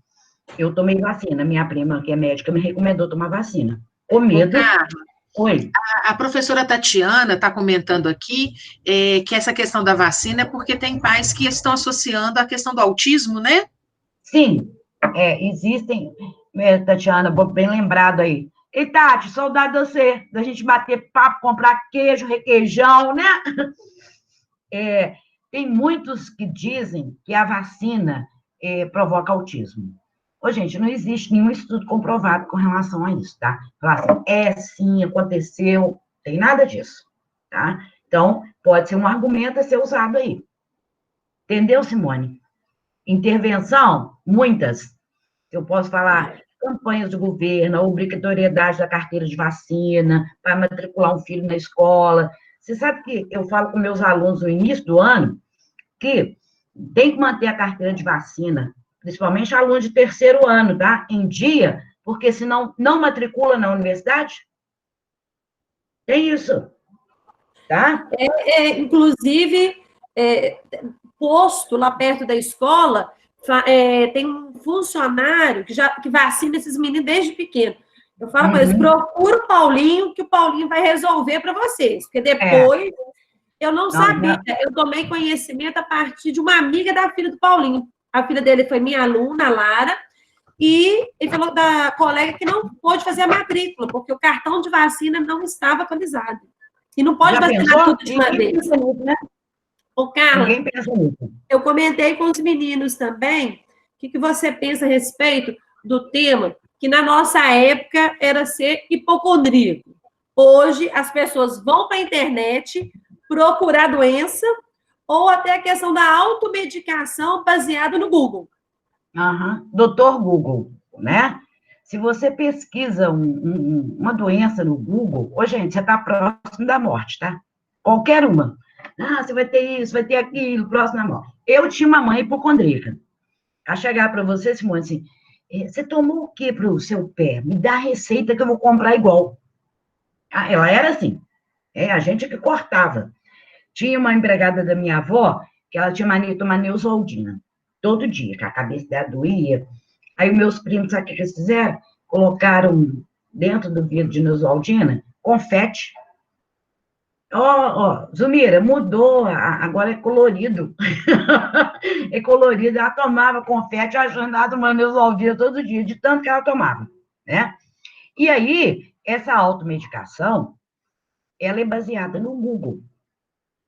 eu tomei vacina. Minha prima, que é médica, me recomendou tomar vacina. Com medo. Oi. A professora Tatiana está comentando aqui que essa questão da vacina é porque tem pais que estão associando a questão do autismo, né? Sim, existem, Tatiana, bem lembrado aí. E, Tati, saudade de você, da gente bater papo, comprar queijo, requeijão, né? Tem muitos que dizem que a vacina provoca autismo. Ô, gente, não existe nenhum estudo comprovado com relação a isso, tá? Falar assim, sim, aconteceu, tem nada disso, tá? Então, pode ser um argumento a ser usado aí. Entendeu, Simone? Intervenção, muitas. Eu posso falar campanhas do governo, a obrigatoriedade da carteira de vacina, para matricular um filho na escola. Você sabe que eu falo com meus alunos no início do ano que tem que manter a carteira de vacina, principalmente alunos de terceiro ano, tá? Em dia, porque senão não matricula na universidade. Tem isso, tá? Inclusive, posto lá perto da escola, tem um funcionário que vacina esses meninos desde pequeno. Eu falo com eles, procura o Paulinho, que o Paulinho vai resolver para vocês, porque depois eu não sabia, eu tomei conhecimento a partir de uma amiga da filha do Paulinho. A filha dele foi minha aluna, a Lara, e ele falou da colega que não pôde fazer a matrícula, porque o cartão de vacina não estava atualizado. E não pode vacinar tudo de uma vez. Ô, Carla, eu comentei com os meninos também, o que você pensa a respeito do tema, que na nossa época era ser hipocondríaco. Hoje, as pessoas vão para a internet procurar doença, ou até a questão da automedicação baseada no Google. Doutor Google, né? Se você pesquisa uma doença no Google, gente, você está próximo da morte, tá? Qualquer uma. Você vai ter isso, vai ter aquilo, próximo da morte. Eu tinha uma mãe hipocondríaca. A chegar para você, Simone, assim, você tomou o que para o seu pé? Me dá a receita que eu vou comprar igual. Ela era assim, a gente que cortava. Tinha uma empregada da minha avó, que ela tinha mania de tomar Neosaldina, todo dia, que a cabeça dela doía. Aí os meus primos, sabe o que eles fizeram? Colocaram dentro do vidro de Neosaldina confete. Zumira, mudou, agora é colorido. É colorido. Ela tomava confete, achando ela tomando Neosaldina todo dia, de tanto que ela tomava, né? E aí, essa automedicação, ela é baseada no Google.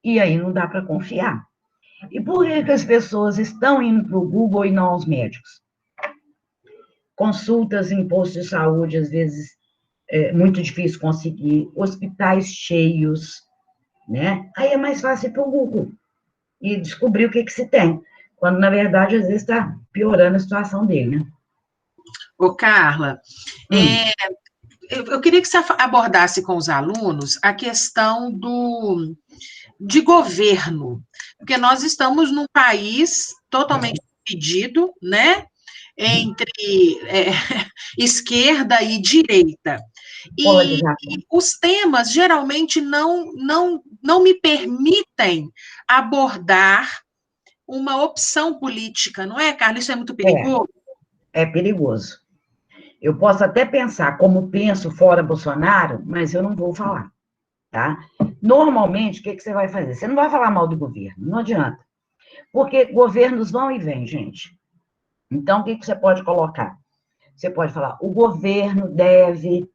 E aí não dá para confiar. E por que as pessoas estão indo para o Google e não aos médicos? Consultas em postos de saúde, às vezes, é muito difícil conseguir, hospitais cheios, né? Aí é mais fácil ir para o Google e descobrir o que se tem, quando, na verdade, às vezes está piorando a situação dele, né? Ô, Carla, eu queria que você abordasse com os alunos a questão de governo, porque nós estamos num país totalmente dividido, né, entre esquerda e direita. E os temas geralmente não me permitem abordar uma opção política, não é, Carla? Isso é muito perigoso? É perigoso. Eu posso até pensar como penso fora Bolsonaro, mas eu não vou falar, tá? Normalmente, o que você vai fazer? Você não vai falar mal do governo, não adianta. Porque governos vão e vêm, gente. Então, o que você pode colocar? Você pode falar, o governo deve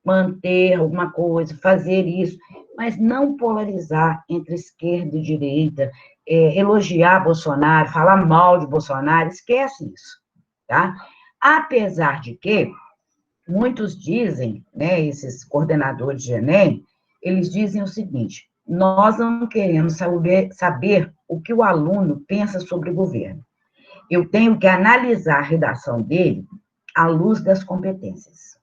manter alguma coisa, fazer isso, mas não polarizar entre esquerda e direita, elogiar Bolsonaro, falar mal de Bolsonaro, esquece isso, tá? Apesar de que muitos dizem, né, esses coordenadores de Enem, eles dizem o seguinte, nós não queremos saber o que o aluno pensa sobre o governo. Eu tenho que analisar a redação dele à luz das competências.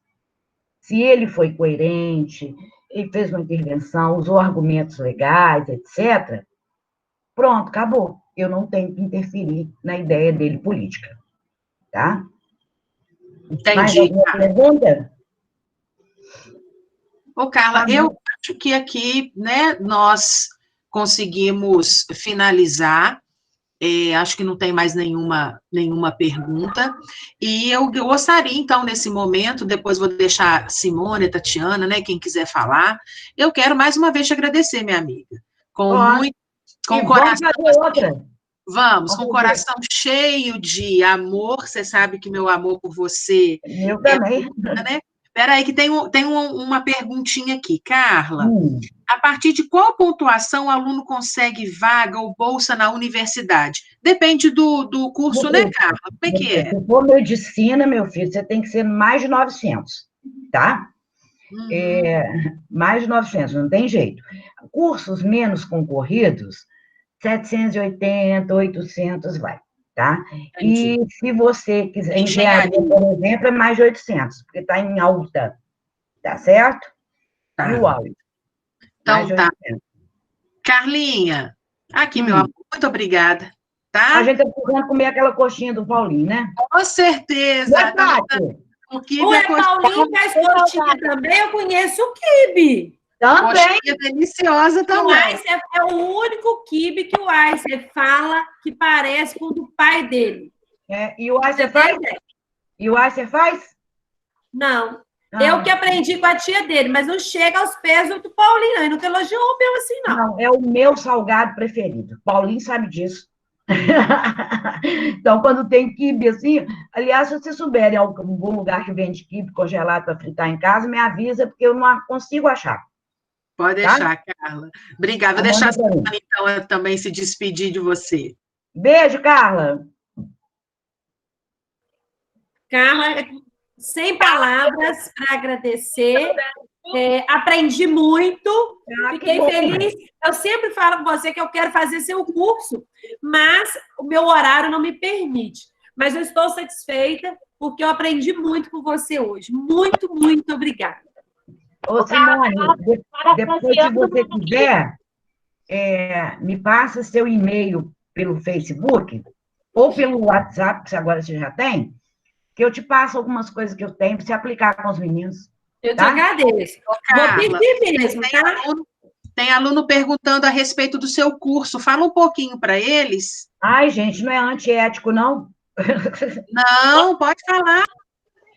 Se ele foi coerente, ele fez uma intervenção, usou argumentos legais, etc., pronto, acabou. Eu não tenho que interferir na ideia dele política, tá? Entendi. Mais alguma pergunta? Ô, Carla, eu acho que aqui, né, nós conseguimos finalizar. Acho que não tem mais nenhuma pergunta. E eu gostaria, então, nesse momento, depois vou deixar Simone, Tatiana, né, quem quiser falar. Eu quero mais uma vez te agradecer, minha amiga. Com o coração. Vamos, com o coração cheio de amor. Você sabe que meu amor por você. Eu também. Né? Espera aí, que tem uma perguntinha aqui. Carla, a partir de qual pontuação o aluno consegue vaga ou bolsa na universidade? Depende do curso, né, Carla? Como é que é? Se for medicina, meu filho, você tem que ser mais de 900, tá? Mais de 900, não tem jeito. Cursos menos concorridos, 780, 800, vai, tá? Entendi. E se você quiser engenharia, por exemplo, é mais de 800, porque está em alta, tá certo? Tá. E o áudio. Então tá. Carlinha, aqui, meu amor, muito obrigada, tá? A gente tá precisando comer aquela coxinha do Paulinho, né? Com certeza. O Paulinho faz coxinha também, eu conheço o quibe. Também. Coxinha deliciosa também. O Weiser é o único quibe que o Weiser fala que parece com o do pai dele. E o Weiser faz? E o Weiser faz? Não. Eu que aprendi com a tia dele, mas não chega aos pés do Paulinho, não. Ele nunca elogiou o meu assim, não. Não, é o meu salgado preferido. Paulinho sabe disso. Então, quando tem quibe assim, aliás, se você souber em algum bom lugar que vende quibe congelado para fritar em casa, me avisa, porque eu não consigo achar. Pode deixar, tá? Carla. Obrigada. Vou deixar a Simone, então, também se despedir de você. Beijo, Carla. Carla, sem palavras para agradecer. Aprendi muito, fiquei feliz. Eu sempre falo com você que eu quero fazer seu curso, mas o meu horário não me permite. Mas eu estou satisfeita porque eu aprendi muito com você hoje. Muito, muito obrigada. Ô, Simone, depois, se você quiser, me passa seu e-mail pelo Facebook ou pelo WhatsApp, que agora você já tem, que eu te passo algumas coisas que eu tenho para você aplicar com os meninos. Eu te agradeço. Vou pedir mesmo, tá? Tem aluno perguntando a respeito do seu curso. Fala um pouquinho para eles. Ai, gente, não é antiético, não? Não, pode falar.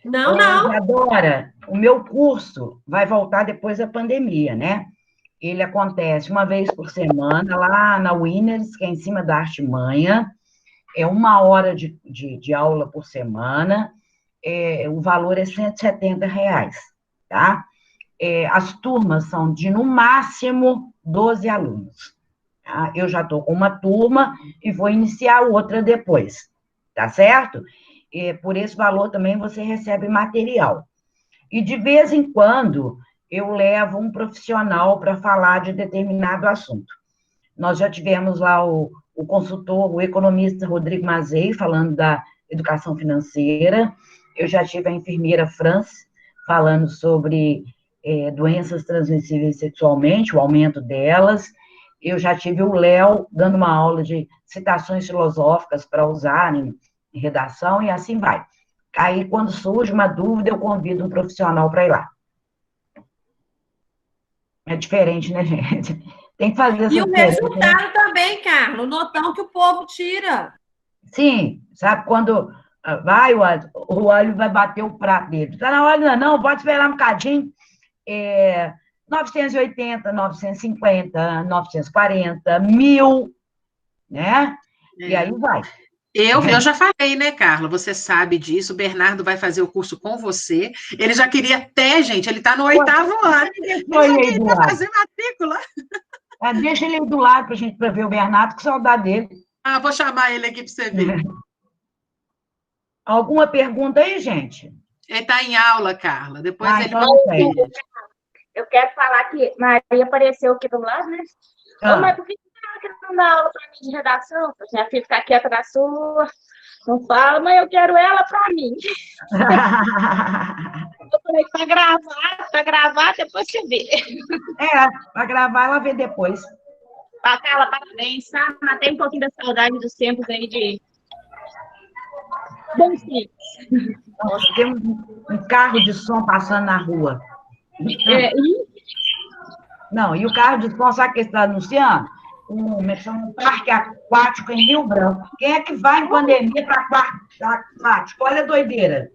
Não, não. Isadora, o meu curso vai voltar depois da pandemia, né? Ele acontece uma vez por semana lá na Winners, que é em cima da Arte Manha. É 1 hora de aula por semana. o valor é R$ 170, tá? As turmas são de, no máximo, 12 alunos. Tá? Eu já estou com uma turma e vou iniciar outra depois, tá certo? Por esse valor também você recebe material. E, de vez em quando, eu levo um profissional para falar de determinado assunto. Nós já tivemos lá o consultor, o economista Rodrigo Mazei, falando da educação financeira. Eu já tive a enfermeira Franz, falando sobre doenças transmissíveis sexualmente, o aumento delas. Eu já tive o Léo dando uma aula de citações filosóficas para usar em redação, e assim vai. Aí, quando surge uma dúvida, eu convido um profissional para ir lá. É diferente, né, gente? Tem que fazer essa E o diferença, né? resultado também, Carlos, o notão que o povo tira. Sim, sabe, quando o óleo vai bater o prato dele. Tá na hora, não, pode esperar um bocadinho. 980, 950, 940, 1.000, né? E aí vai. Eu já falei, né, Carla? Você sabe disso. O Bernardo vai fazer o curso com você. Ele já queria até, gente, ele está no 8º ano. Ele já queria fazer matrícula. Deixa ele aí do lado para ver o Bernardo, que saudade dele. Vou chamar ele aqui para você ver. Alguma pergunta aí, gente? Ele está em aula, Carla. Depois ele então não tem. Eu quero falar que Maria apareceu aqui do lado, né? Mas por que você não dá aula para mim de redação? Minha filha ficar quieta da sua, não fala, mas eu quero ela para mim. Eu falei, para gravar, depois você vê. Para gravar, ela vê depois. Carla, parabéns, tá? Matei um pouquinho da saudade dos tempos aí de... Bom, sim. Nós temos um carro de som passando na rua. Não, e o carro de som, sabe o que está anunciando? Um parque aquático em Rio Branco. Quem é que vai em pandemia para parque aquático? Olha a doideira.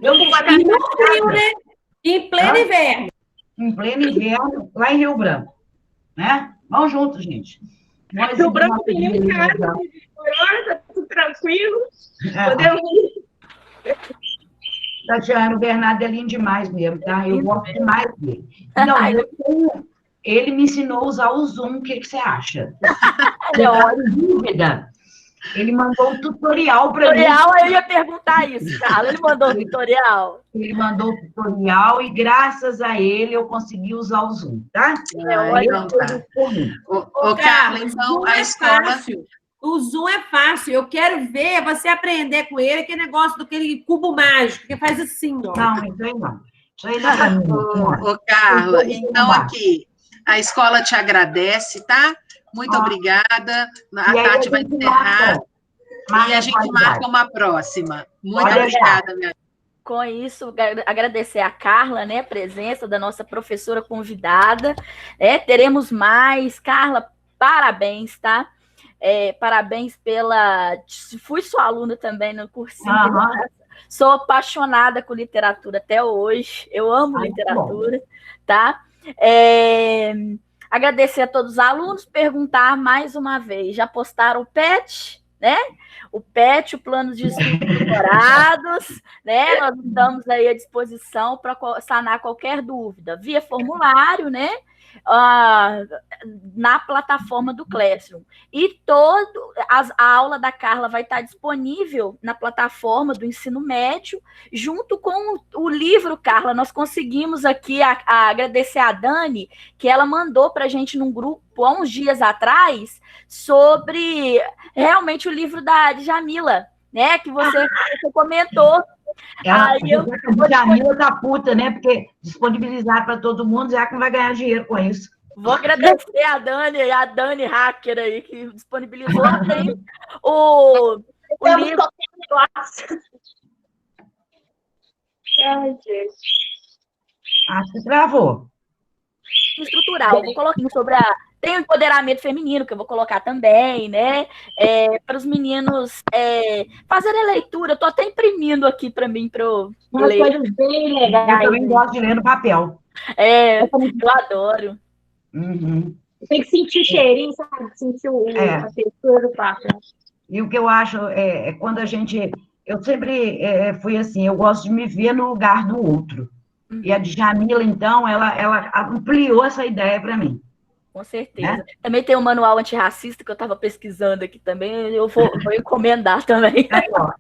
Eu vou pagar no frio, né? Em pleno inverno. Em pleno inverno, lá em Rio Branco. Né? Vamos juntos, gente. Rio Branco tem em casa, tá tudo tranquilo. Podemos ir. Tatiana, o Bernardo é lindo demais mesmo, tá? Eu gosto demais dele. Não, ele me ensinou a usar o Zoom, o que você acha? Dúvida. Ele mandou um tutorial para mim. Eu ia perguntar isso, Carla. Ele mandou um tutorial. Ele mandou um tutorial e, graças a ele, eu consegui usar o Zoom, tá? Carla, então, a escola... O Zoom é fácil. Eu quero ver você aprender com ele aquele negócio daquele cubo mágico, que faz assim, ó. Não, isso aí não. Isso aí não é pra mim. Carla, então aqui, a escola te agradece, tá? Muito obrigada. A Tati vai encerrar. E a gente marca uma próxima. Muito obrigada, minha amiga. Com isso, agradecer a Carla, né, a presença da nossa professora convidada. Teremos mais. Carla, parabéns, tá? Parabéns pela... Fui sua aluna também no cursinho. Sou apaixonada com literatura até hoje. Eu amo literatura, tá? Agradecer a todos os alunos, perguntar mais uma vez. Já postaram o PET, né? O PET, o plano de estudos decorados, né? Nós estamos aí à disposição para sanar qualquer dúvida via formulário, né? Na plataforma do Classroom. E a aula da Carla vai estar disponível na plataforma do ensino médio, junto com o livro, Carla. Nós conseguimos aqui agradecer a Dani, que ela mandou para a gente num grupo há uns dias atrás, sobre realmente o livro da Djamila, né? Que você comentou. A Djamila da puta, né? Porque disponibilizar para todo mundo, já que não vai ganhar dinheiro com isso. Vou agradecer a Dani Hacker aí, que disponibilizou também o livro. Ai, gente. Acho que travou. Estrutural. Vou colocar sobre tem o empoderamento feminino, que eu vou colocar também, né? Para os meninos fazerem a leitura. Eu tô até imprimindo aqui para mim, para eu ler. Coisas bem legais. Eu também gosto de ler no papel. Eu adoro. Uhum. Tem que sentir o cheirinho, sabe? Sentir a textura do papel. E o que eu acho é quando a gente... Eu sempre fui assim, eu gosto de me ver no lugar do outro. E a Djamila, então, ela ampliou essa ideia para mim. Com certeza. Né? Também tem um manual antirracista que eu estava pesquisando aqui também, eu vou encomendar também. Aí, ó,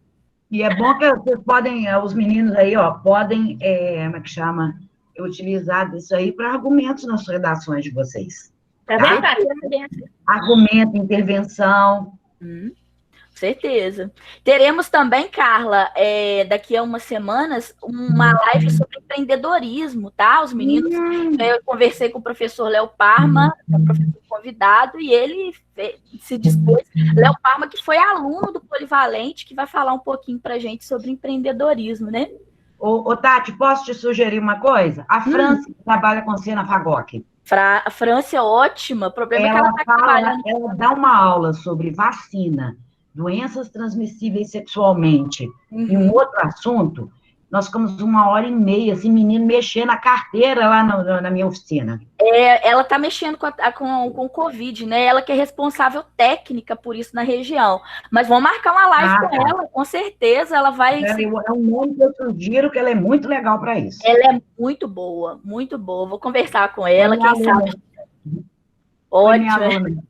e é bom que vocês podem, os meninos aí, ó, podem, como é que chama, utilizar isso aí para argumentos nas redações de vocês. É tá? verdade. Argumento, intervenção. Certeza. Teremos também, Carla, daqui a umas semanas, uma live sobre empreendedorismo, tá? Os meninos, eu conversei com o professor Léo Parma, que é o professor convidado, e ele se dispôs. Léo Parma, que foi aluno do Polivalente, que vai falar um pouquinho para a gente sobre empreendedorismo, né? Ô, Tati, posso te sugerir uma coisa? A França trabalha com você na FAGOC. A França é ótima, o problema é que ela está trabalhando. Ela dá uma aula sobre vacina, doenças transmissíveis sexualmente, e um outro assunto, nós ficamos 1h30, assim, menino mexendo a carteira lá na minha oficina. Ela está mexendo com o Covid, né? Ela que é responsável técnica por isso na região. Mas vamos marcar uma live com ela, com certeza ela vai... É um nome que eu sugiro, que ela é muito legal para isso. Ela é muito boa, muito boa. Vou conversar com ela, quem sabe... Ótimo.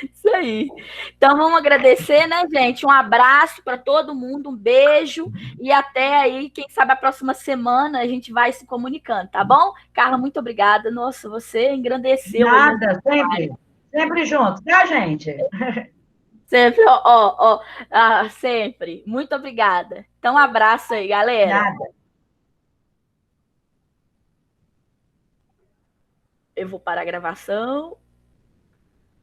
Isso aí. Então, vamos agradecer, né, gente? Um abraço para todo mundo, um beijo e até aí, quem sabe a próxima semana a gente vai se comunicando, tá bom? Carla, muito obrigada. Nossa, você engrandeceu. Nada, sempre juntos, tá, gente? Sempre, sempre. Muito obrigada. Então, um abraço aí, galera. Nada. Eu vou parar a gravação.